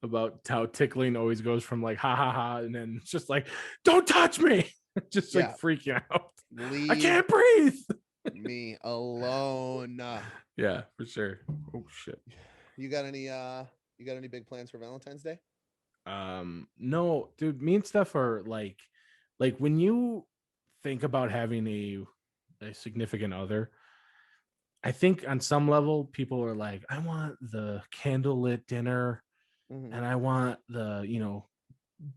about how tickling always goes from like ha ha ha, and then it's just like, don't touch me. Just like freaking out. I can't breathe. Me alone. Yeah, for sure. Oh shit. You got any big plans for Valentine's Day? No, dude, me and Steph are like when you think about having a significant other, I think on some level people are like, I want the candlelit dinner, and I want the, you know,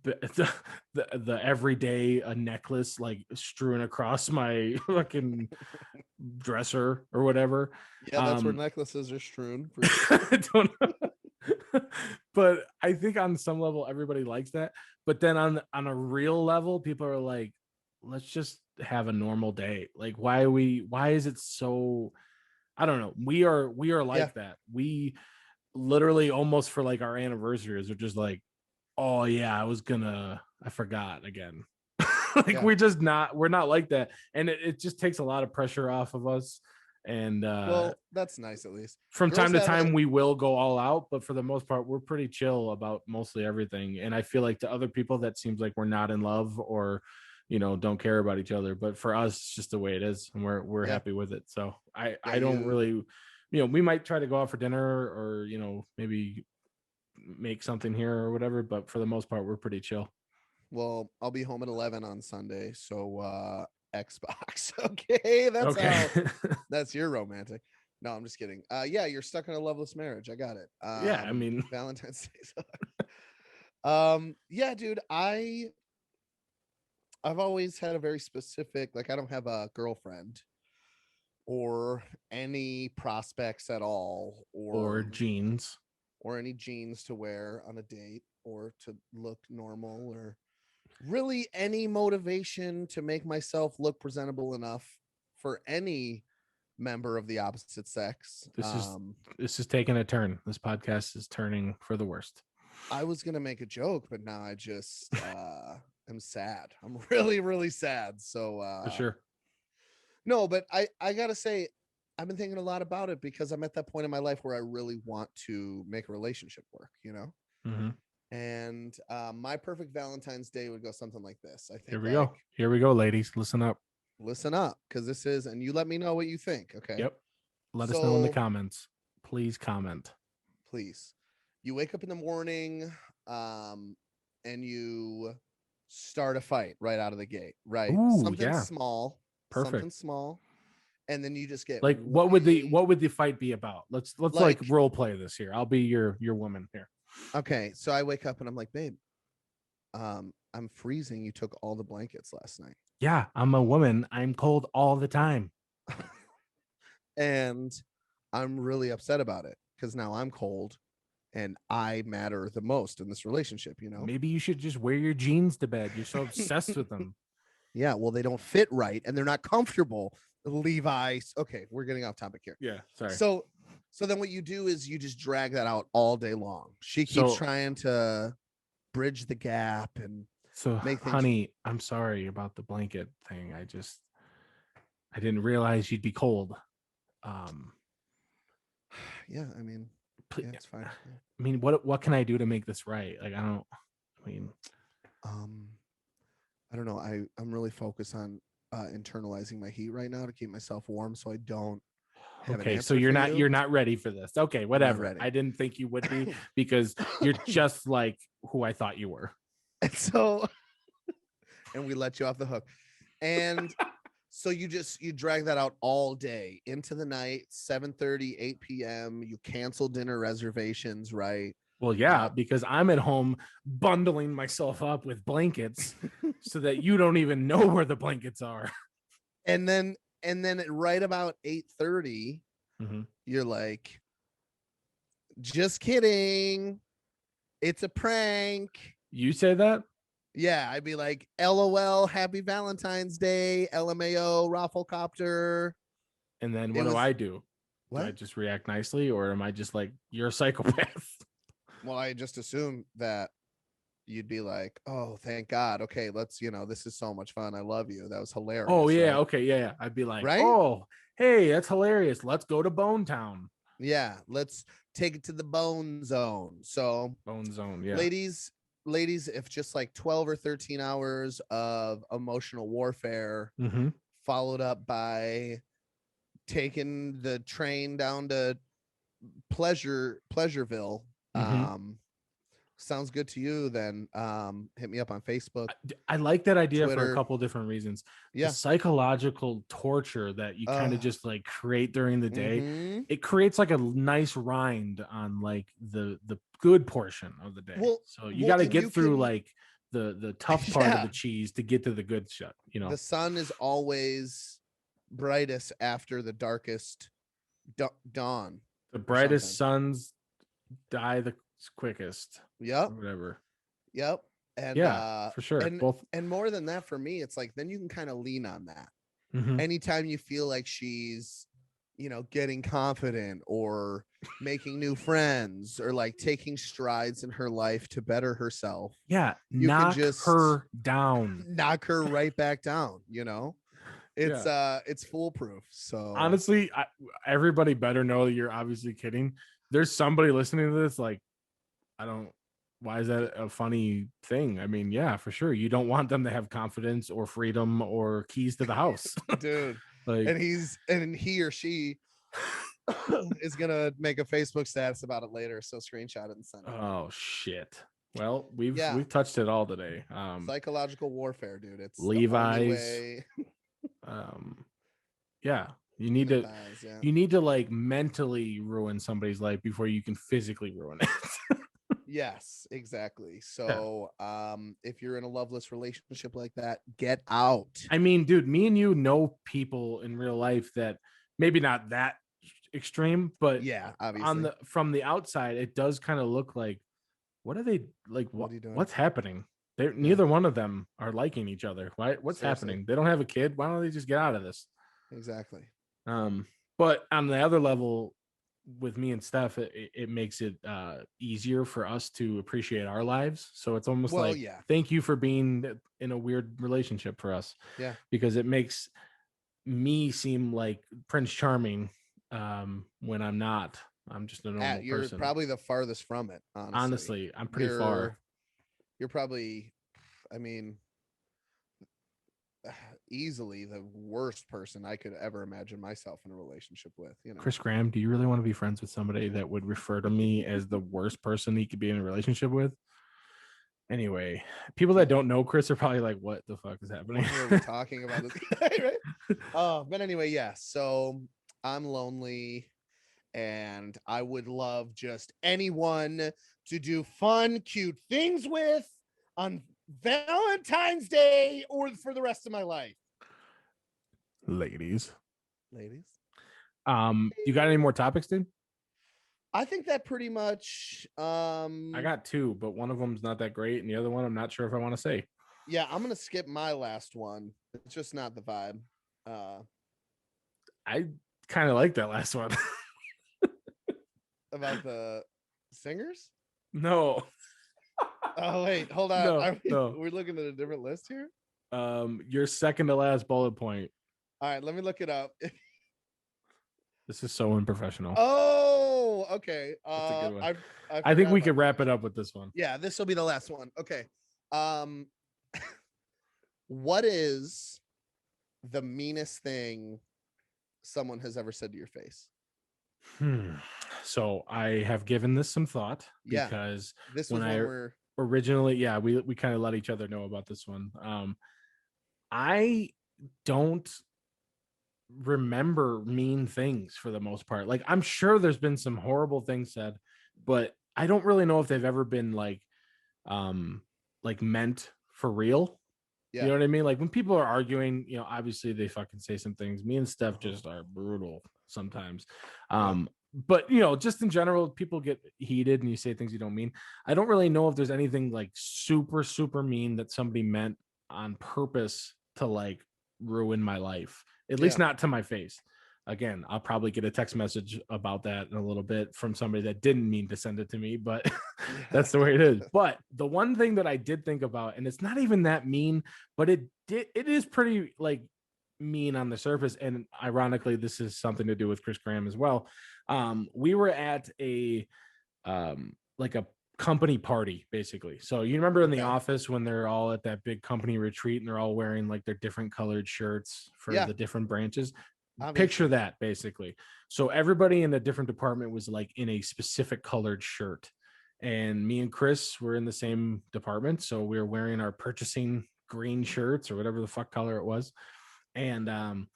the everyday a necklace like strewn across my fucking dresser or whatever. Yeah, that's where necklaces are strewn. I don't know. But I think on some level everybody likes that. But then on a real level, people are like, let's just have a normal day? Like, why is it so, I don't know. We are like that. We literally almost for like our anniversaries are just like, oh yeah, I forgot again. Like we're not like that. And it just takes a lot of pressure off of us. And well, that's nice at least. From Girls time to have time we will go all out, but for the most part we're pretty chill about mostly everything. And I feel like to other people that seems like we're not in love or don't care about each other, but for us it's just the way it is, and we're happy with it. So I don't really, we might try to go out for dinner or maybe make something here or whatever, but for the most part we're pretty chill. Well, I'll be home at 11 on Sunday, so Xbox. Okay, that's your romantic. No, I'm just kidding. Yeah, you're stuck in a loveless marriage. I got it. Yeah, I mean, Valentine's Day. Yeah, dude, I've always had a very specific, like, I don't have a girlfriend or any prospects at all, or jeans, or any jeans to wear on a date or to look normal, or really any motivation to make myself look presentable enough for any member of the opposite sex. This is taking a turn. This podcast is turning for the worst. I was gonna make a joke, but now I just am sad. I'm really, really sad. So for sure. No, but I gotta say, I've been thinking a lot about it because I'm at that point in my life where I really want to make a relationship work, Mm-hmm. And my perfect Valentine's Day would go something like this. I think. Here we go, ladies. Listen up, because this is, and you let me know what you think. Okay. Yep. Let us know in the comments. Please comment. Please. You wake up in the morning, and you start a fight right out of the gate. Right. Ooh, something small. Perfect. Something small. And then you just get like, what would the fight be about? Let's like role play this here. I'll be your woman here. Okay, so I wake up and I'm like, babe, I'm freezing. You took all the blankets last night. Yeah, I'm a woman. I'm cold all the time. And I'm really upset about it because now I'm cold and I matter the most in this relationship, Maybe you should just wear your jeans to bed. You're so obsessed with them. Yeah, well, they don't fit right and they're not comfortable. Levi's. Okay, we're getting off topic here. Yeah, sorry. So then what you do is you just drag that out all day long. She keeps trying to bridge the gap and honey, I'm sorry about the blanket thing. I didn't realize you'd be cold. Yeah, I mean, it's fine. I mean, what can I do to make this right? Like, I don't know. I'm really focused on internalizing my heat right now to keep myself warm so I don't have okay, so you're not ready for this. Okay, whatever. I didn't think you would be because you're just like who I thought you were. And so and we let you off the hook. And so you drag that out all day into the night, 7:30, 8 p.m. You cancel dinner reservations, right? Well, yeah, because I'm at home bundling myself up with blankets so that you don't even know where the blankets are. And then at right about 8:30, you're like, just kidding. It's a prank. You say that? Yeah, I'd be like, LOL, happy Valentine's Day, LMAO, Rafflecopter. And then what do I do? What? Do I just react nicely, or am I just like, you're a psychopath? Well, I just assume that you'd be like, oh, thank God. Okay, let's, this is so much fun. I love you. That was hilarious. Oh, yeah. Right? Okay. Yeah. I'd be like, right? Oh, hey, that's hilarious. Let's go to Bone Town. Yeah. Let's take it to the Bone Zone. So Bone Zone. Yeah. Ladies, if just like 12 or 13 hours of emotional warfare followed up by taking the train down to Pleasureville, sounds good to you, then hit me up on Facebook. I like that idea Twitter. for a couple different reasons. Yeah. The psychological torture that you kind of just like create during the day, it creates like a nice rind on like the good portion of the day. So you got to get through like the tough part of the cheese to get to the good shit. The sun is always brightest after the darkest dawn. The brightest suns die the quickest. Yep. Whatever. Yep. And Yeah, for sure. and Both. and more than that, for me, it's like then you can kind of lean on that. Mhm. Anytime you feel like she's, getting confident or making new friends or like taking strides in her life to better herself, Yeah, you can knock just her down. knock her right back down. It's Yeah. it's foolproof. So Honestly, everybody better know that you're obviously kidding. There's somebody listening to this like, I don't. Why is that a funny thing? I mean, yeah, for sure. You don't want them to have confidence or freedom or keys to the house. dude, Like, and he or she is gonna make a Facebook status about it later. So screenshot it and send it. oh shit. Well, we've Yeah. we've touched it all today. Psychological warfare, dude. It's the Levi's. only way. Yeah, you need to Thighs, yeah. you need to like mentally ruin somebody's life before you can physically ruin it. Yes, exactly. So if you're in a loveless relationship like that, get out. I mean, dude, me and you know people in real life that maybe not that extreme, but Yeah, obviously. from the outside, it does kind of look like, what are they like? What are you doing? What's happening? Neither one of them are liking each other. Why? What's Seriously. happening? They don't have a kid. Why don't they just get out of this? Exactly. But on the other level, with me and Steph, it makes it easier for us to appreciate our lives. So it's almost like, yeah. thank you for being in a weird relationship for us. Yeah. Because it makes me seem like Prince Charming when I'm not. I'm just a normal You're person. probably the farthest from it, honestly. Honestly, I'm pretty far. You're probably, I mean, easily the worst person I could ever imagine myself in a relationship with. Chris Graham, do you really want to be friends with somebody that would refer to me as the worst person he could be in a relationship with? Anyway, people that don't know Chris are probably like, what the fuck is happening? What are we talking about this guy, right? But anyway, yeah. So I'm lonely and I would love just anyone to do fun, cute things with on Valentine's Day or for the rest of my life. Ladies. You got any more topics, dude? I think that pretty much I got two, but one of them's not that great, and the other one I'm not sure if I want to say. Yeah, I'm gonna skip my last one. It's just not the vibe. I kind of like that last one. About the singers? No. Oh wait, hold on. No. We're looking at a different list here. Your second to last bullet point. All right, let me look it up. This is so unprofessional. Oh, okay. That's a good one. I think we could wrap it up with this one. Yeah, this will be the last one. Okay. What is the meanest thing someone has ever said to your face? So I have given this some thought because this was when originally, we kind of let each other know about this one. I don't remember mean things for the most part. Like, I'm sure there's been some horrible things said, but I don't really know if they've ever been like meant for real. You know what I mean? Like when people are arguing, obviously they fucking say some things. Me and Steph just are brutal sometimes. But just in general, people get heated and you say things you don't mean. I don't really know if there's anything like super, super mean that somebody meant on purpose to like ruin my life, at least not to my face. Again, I'll probably get a text message about that in a little bit from somebody that didn't mean to send it to me, but that's the way it is. But the one thing that I did think about, and it's not even that mean, but it is pretty like mean on the surface. And ironically, this is something to do with Chris Graham as well. We were at a like a company party, basically. So you remember in the office when they're all at that big company retreat and they're all wearing like their different colored shirts for the different branches. Obviously. Picture that, basically. So everybody in a different department was like in a specific colored shirt, and me and Chris were in the same department, so we were wearing our purchasing green shirts or whatever the fuck color it was. And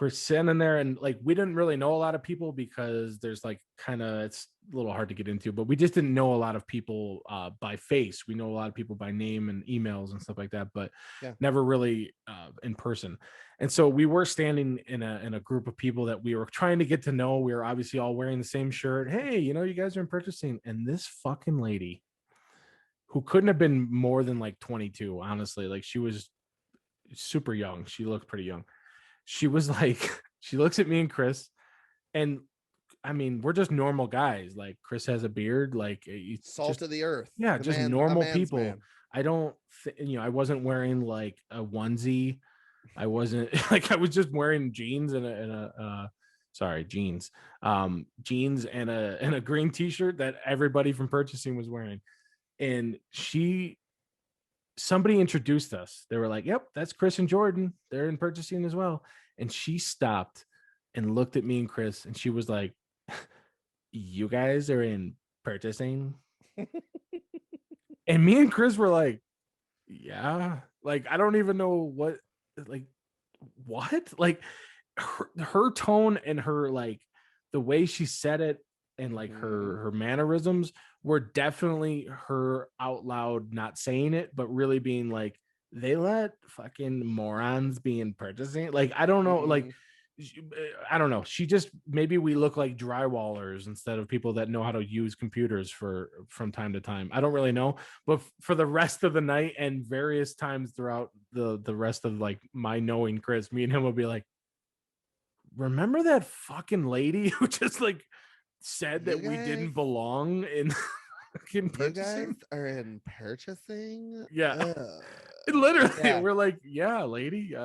we're sitting there, and like we didn't really know a lot of people because there's like it's a little hard to get into, but we just didn't know a lot of people by face. We know a lot of people by name and emails and stuff like that, but never really in person. And so we were standing in a group of people that we were trying to get to know. We were obviously all wearing the same shirt. Hey, you guys are in purchasing. And this fucking lady who couldn't have been more than like 22, honestly. Like she was super young. She looked pretty young. She was like, she looks at me and Chris, and I mean, we're just normal guys. Like Chris has a beard, like it's Salt just, of the earth. yeah, The just man, a normal man's people. man. I don't, I wasn't wearing like a onesie. I wasn't like, I was just wearing jeans and jeans, jeans and a green t-shirt that everybody from purchasing was wearing. And somebody introduced us. They were like, yep, that's Chris and Jordan. They're in purchasing as well. And she stopped and looked at me and Chris, and she was like, you guys are in purchasing? And me and Chris were like, yeah. Like, I don't even know what, like, what? Like, her tone and her, like, the way she said it and like her mannerisms were definitely her out loud not saying it, but really being like, they let fucking morons be in purchasing. Like, I don't know, like, I don't know. She just, maybe we look like drywallers instead of people that know how to use computers from time to time. I don't really know, but for the rest of the night and various times throughout the rest of like my knowing Chris, me and him will be like, remember that fucking lady who just like said that we didn't belong in fucking purchasing? You guys are in purchasing? Yeah. Literally, Yeah. we're like, yeah, lady,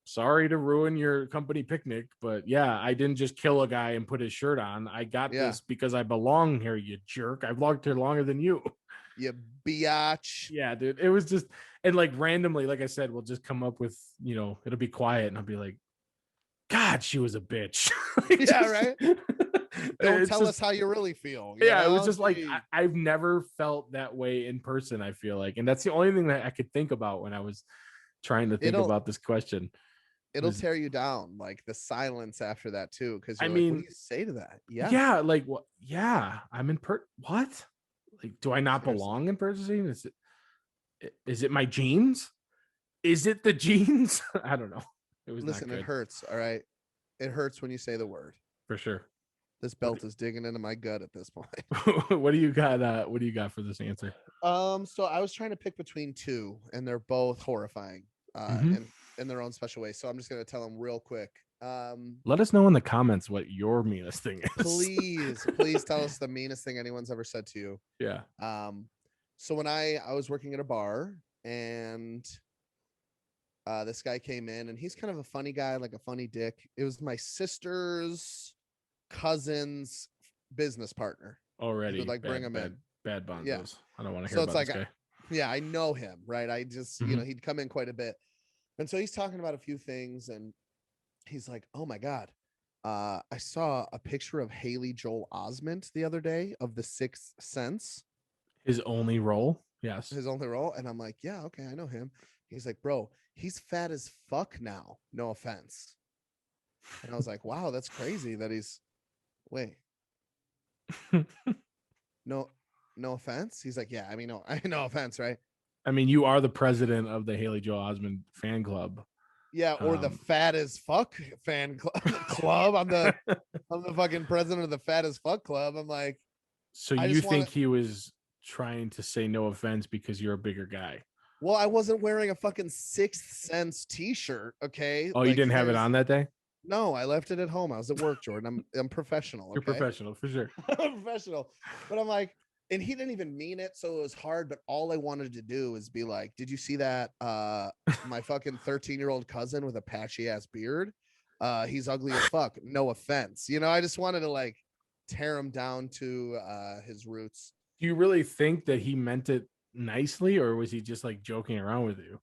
sorry to ruin your company picnic, but yeah, I didn't just kill a guy and put his shirt on. I got this because I belong here, you jerk. I've logged here longer than you. You biatch. Yeah, dude. It was just, and like randomly, like I said, we'll just come up with, it'll be quiet and I'll be like, God, she was a bitch. Like, yeah, right. Don't tell just, us how you really feel. Yeah, it was just like I've never felt that way in person, I feel like. And that's the only thing that I could think about when I was trying to think about this question. It'll tear you down, like the silence after that too, because I mean, mean, what do you say to that? Yeah, like what? Yeah, I'm in what? Like, do I not Seriously. belong in purchasing? Is it my jeans? Is it the jeans? I don't know. It was Listen, not good. it hurts. All right, it hurts when you say the word. For sure. This belt is digging into my gut at this point. What do you got? What do you got for this answer? So I was trying to pick between two, and they're both horrifying, and in their own special way. So I'm just gonna tell them real quick. Let us know in the comments what your meanest thing is. Please tell us the meanest thing anyone's ever said to you. Yeah. So when I was working at a bar, and this guy came in, and he's kind of a funny guy, like a funny dick. It was my sister's cousin's business partner. Already, would, like, bring him in. Bad bonzos. Yeah. I don't want to hear So about it's this like, guy. yeah, I know him, right? I just, he'd come in quite a bit. And so he's talking about a few things, and he's like, oh my God, I saw a picture of Haley Joel Osment the other day of The Sixth Sense. His only role? Yes. His only role. And I'm like, yeah, okay, I know him. He's like, bro, he's fat as fuck now. No offense. And I was like, wow, that's crazy that he's, wait. No offense. He's like, yeah, I mean, no offense, right? I mean, you are the president of the Haley Joel Osment fan club. Yeah, or the fat as fuck fan club. I'm the fucking president of the fat as fuck club. I'm like, so you think he was trying to say no offense because you're a bigger guy? Well, I wasn't wearing a fucking Sixth Sense t-shirt. Okay. Oh, you didn't have it on that day? No, I left it at home. I was at work, Jordan. I'm professional. Okay? You're professional for sure. I'm professional. But I'm like, and he didn't even mean it, so it was hard. But all I wanted to do is be like, did you see that? My fucking 13-year-old cousin with a patchy ass beard. He's ugly as fuck. No offense. I just wanted to like tear him down to his roots. Do you really think that he meant it nicely, or was he just like joking around with you?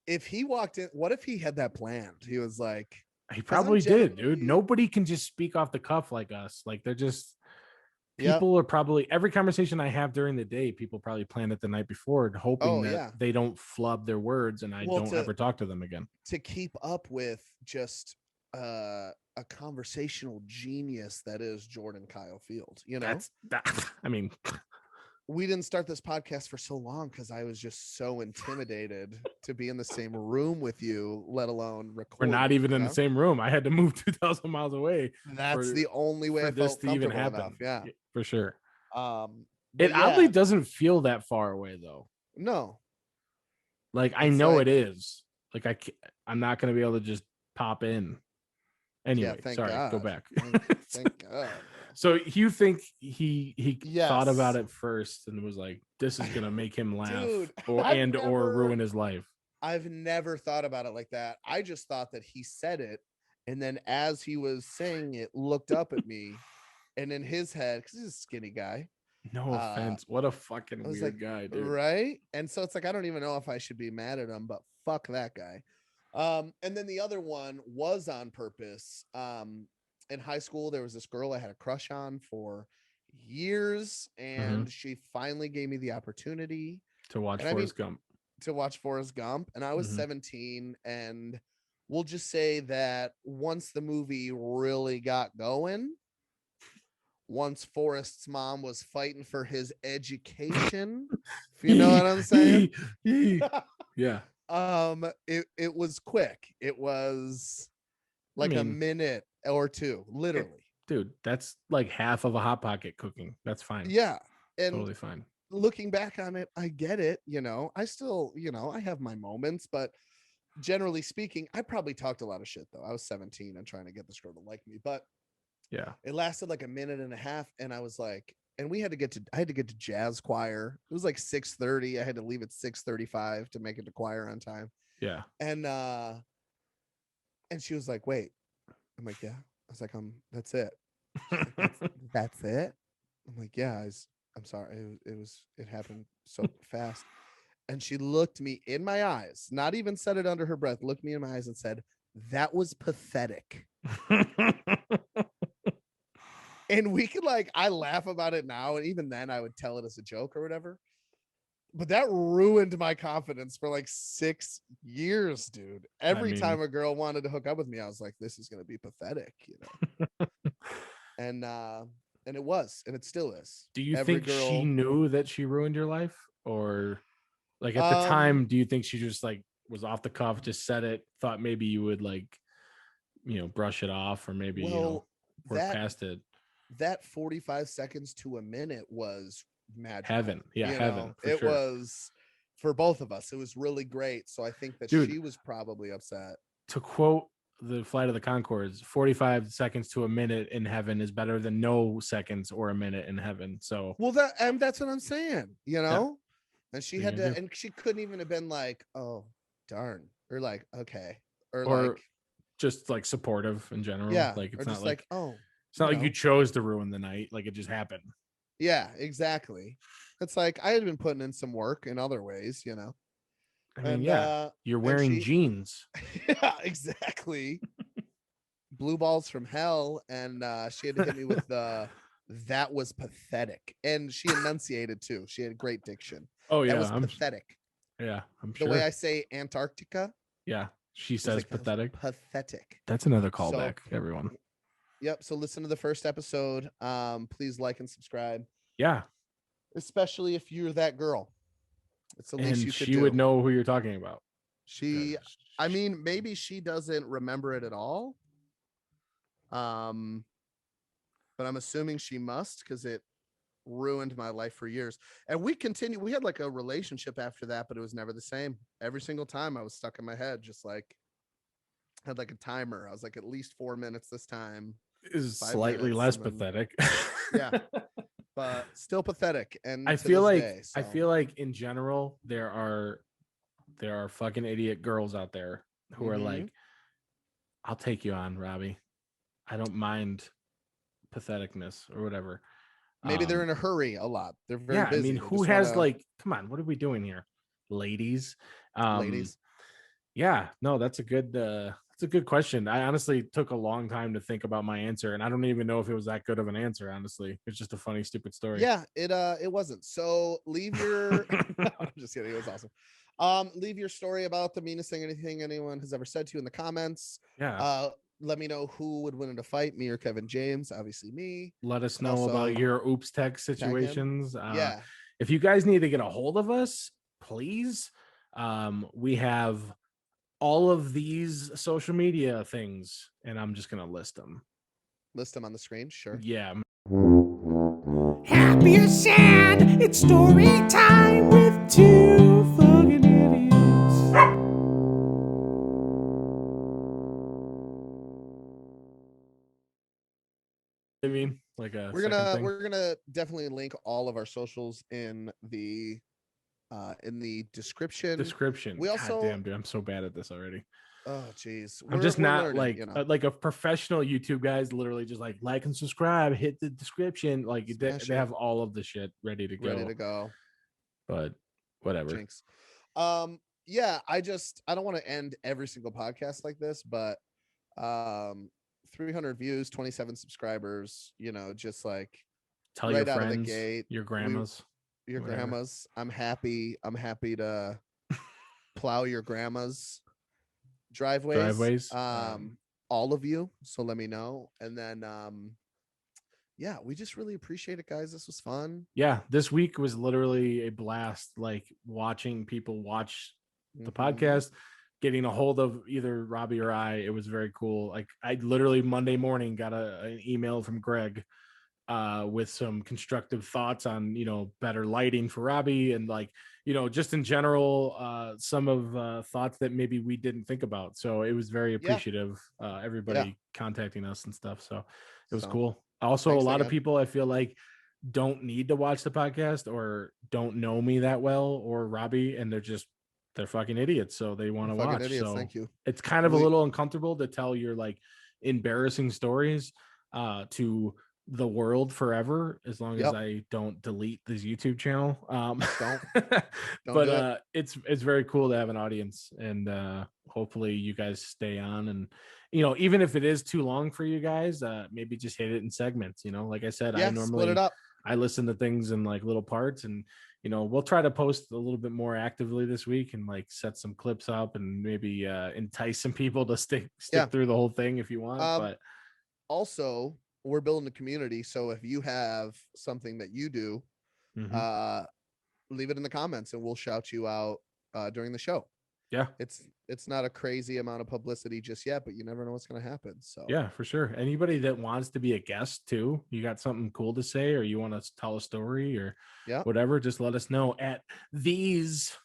If he walked in, what if he had that planned? He was like, he probably did, dude. Nobody can just speak off the cuff like us. Like, they're just, people are probably, every conversation I have during the day, people probably plan it the night before, hoping that they don't flub their words and I don't ever talk to them again. To keep up with just a conversational genius that is Jordan Kyle Field. I mean, we didn't start this podcast for so long because I was just so intimidated to be in the same room with you, let alone record. We're not even in the same room. I had to move 2,000 miles away. That's the only way I felt this to even happen. enough. Yeah, for sure. It oddly doesn't feel that far away though. No. Like I know it is. Like I'm not gonna be able to just pop in. Anyway, thank sorry, God. go back. Thank God. So you think he thought about Yes. it first and was like, this is gonna make him laugh Dude, or I've or ruin his life. I've never thought about it like that. I just thought that he said it, and then as he was saying it, looked up at me, and in his head, because he's a skinny guy. No offense. What a fucking weird guy, dude. Right? And so it's like I don't even know if I should be mad at him, but fuck that guy. And then the other one was on purpose. In high school, there was this girl I had a crush on for years, and she finally gave me the opportunity to watch Forrest Gump. To watch Forrest Gump, and I was 17, and we'll just say that once the movie really got going, once Forrest's mom was fighting for his education, if you know what I'm saying. Yeah. It was quick. It was like a minute or two, literally. Dude, that's like half of a Hot Pocket cooking. That's fine. Yeah. And totally fine. Looking back on it, I get it. I still, I have my moments, but generally speaking, I probably talked a lot of shit though. I was 17 and trying to get this girl to like me, but yeah, it lasted like a minute and a half, and I was like, and I had to get to jazz choir. It was like 6:30. I had to leave at 6:35 to make it to choir on time. Yeah. And she was like, wait. I'm like, yeah. I was like, that's it. Like, that's it. I'm like, yeah, I'm sorry. It happened so fast. And she looked me in my eyes, not even said it under her breath, looked me in my eyes and said, that was pathetic. And we could I laugh about it now. And even then I would tell it as a joke or whatever. But that ruined my confidence for like 6 years, dude. Every time a girl wanted to hook up with me, I was like, this is going to be pathetic, and it was, and it still is. Do you think she knew that she ruined your life, or like at the time, do you think she just like was off the cuff, just said it, thought maybe you would brush it off, or maybe, work past it? That 45 seconds to a minute was magic. Heaven. Yeah, heaven. It was for both of us. It was really great. So I think that she was probably upset. To quote the Flight of the Conchords, 45 seconds to a minute in heaven is better than no seconds or a minute in heaven. So that's what I'm saying, Yeah. And she had to, and she couldn't even have been like, oh darn, or like, okay, or like just like supportive in general. Yeah. Like it's or not just like oh, it's not like you chose to ruin the night. Like it just happened. Yeah, exactly. It's like I had been putting in some work in other ways, I mean, you're wearing jeans. Yeah, exactly. Blue balls from hell, and she had to hit me with that was pathetic, and she enunciated too. She had great diction. Oh yeah, that was pathetic. Yeah, I'm sure. The way I say Antarctica. Yeah, she says pathetic. Pathetic. That's another callback, everyone. Yep. So listen to the first episode. Please like and subscribe. Yeah. Especially if you're that girl. It's the least you could do. She would know who you're talking about. I mean, maybe she doesn't remember it at all. But I'm assuming she must, because it ruined my life for years. And we had like a relationship after that, but it was never the same. Every single time I was stuck in my head, just like had like a timer. I was like, at least 4 minutes this time. Is slightly less pathetic. Yeah. But still pathetic. And I feel like in general there are fucking idiot girls out there who are like, I'll take you on, Robbie. I don't mind patheticness or whatever. Maybe they're in a hurry a lot. They're very busy. I mean, who has come on, what are we doing here? Ladies. Yeah, no, that's a good question. I honestly took a long time to think about my answer, and I don't even know if it was that good of an answer, honestly. It's just a funny, stupid story. Yeah, it wasn't. So leave your I'm just kidding. It was awesome. Leave your story about the meanest thing anyone has ever said to you in the comments. Yeah. Let me know who would win in a fight, me or Kevin James. Obviously me. Let us know about your oops tech situations. Yeah. If you guys need to get a hold of us, please. We have all of these social media things, and I'm just gonna list them on the screen. Sure. Yeah. Happy or sad, it's story time with two fucking idiots. I mean, like We're second gonna thing. we're gonna definitely link all of our socials in the description. Description. We also, God damn, dude, I'm so bad at this already. oh jeez, I'm just not learning, like you know. like a professional YouTube guy's literally just like and subscribe, hit the description. Like Smash they it. have all of the shit ready to Ready go. to go. But whatever. Jinx. Yeah, I don't want to end every single podcast like this, but 300 views, 27 subscribers, you know, just like Tell right your out of the friends, gate. your grandmas. Your whatever. grandmas. I'm happy to plow your grandma's driveways. All of you. So let me know. And then yeah, we just really appreciate it, guys. This was fun. Yeah, this week was literally a blast. Like watching people watch the podcast, getting a hold of either Robbie or I. It was very cool. Like I literally Monday morning got an email from Greg with some constructive thoughts on, you know, better lighting for Robbie and like, you know, just in general, some of thoughts that maybe we didn't think about. So it was very appreciative. Everybody contacting us and stuff. So it was cool. Also, a lot of people I feel like don't need to watch the podcast or don't know me that well or Robbie, and they're fucking idiots. So they want to watch. Idiots, so thank you. It's kind of a little uncomfortable to tell your like embarrassing stories to the world forever, as long as I don't delete this YouTube channel. Don't But it's very cool to have an audience, and hopefully you guys stay on. And you know, even if it is too long for you guys, maybe just hit it in segments. You know, like I said, I normally split it up. I listen to things in like little parts, and you know, we'll try to post a little bit more actively this week and like set some clips up and maybe entice some people to stick through the whole thing if you want. But also, we're building a community, so if you have something that you do, leave it in the comments and we'll shout you out during the show. Yeah, it's not a crazy amount of publicity just yet, but you never know what's going to happen. So yeah, for sure. Anybody that wants to be a guest too, you got something cool to say, or you want to tell a story or whatever, just let us know at these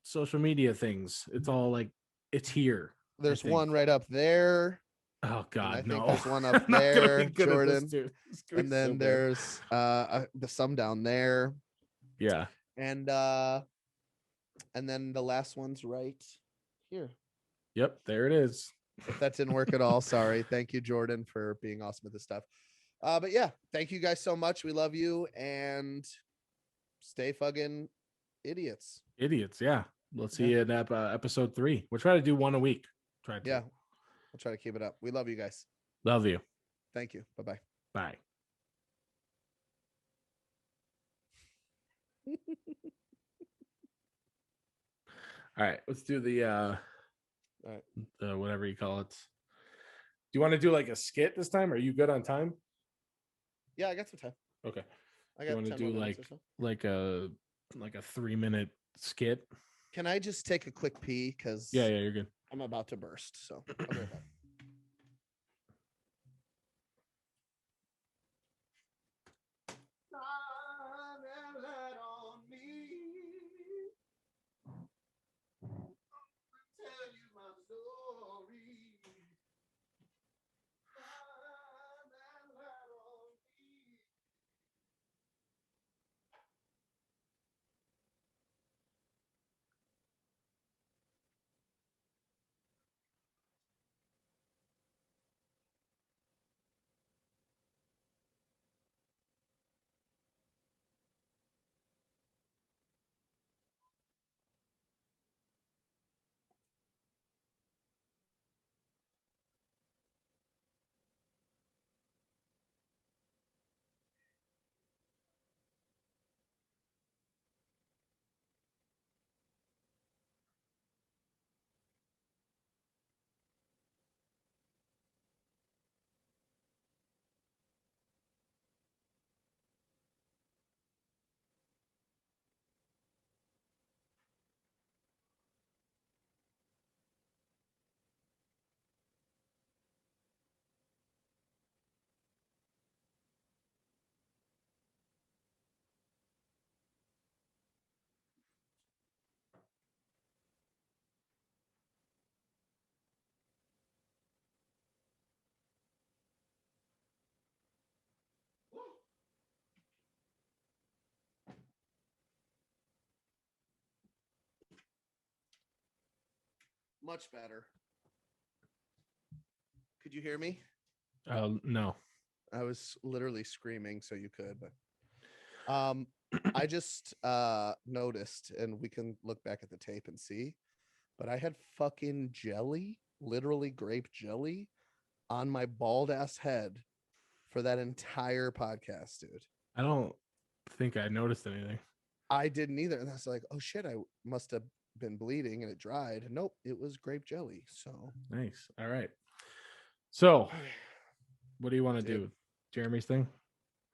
social media things. It's all like, it's here. There's one right up there. Oh God, I think no. there's one up there, Jordan. And then so there's some down there. Yeah. And then the last one's right here. Yep, there it is. If that didn't work at all, sorry. Thank you, Jordan, for being awesome at this stuff. But yeah, thank you guys so much. We love you, and stay fucking idiots. Idiots, yeah. Let's see you in episode 3. We'll try to do one a week. Yeah, we'll try to keep it up. We love you guys. Love you. Thank you. Bye-bye. Bye. All right, let's do the the whatever you call it. Do you want to do like a skit this time? Are you good on time? Yeah, I got some time. Okay. I got want to do like a 3-minute skit? Can I just take a quick pee? Because yeah, you're good. I'm about to burst. So I'll be right back. Much better. Could you hear me? No. I was literally screaming so you could, but I just noticed, and we can look back at the tape and see, but I had fucking jelly, literally grape jelly, on my bald ass head for that entire podcast, dude. I don't think I noticed anything. I didn't either. And I was like, oh shit, I must have been bleeding and it dried. Nope, it was grape jelly. So Nice. All right. So what do you want to do? Jeremy's thing?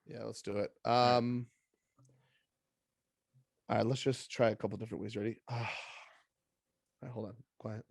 Yeah, let's do it. right. All right, let's just try a couple different ways. Ready? All right, hold on. Quiet.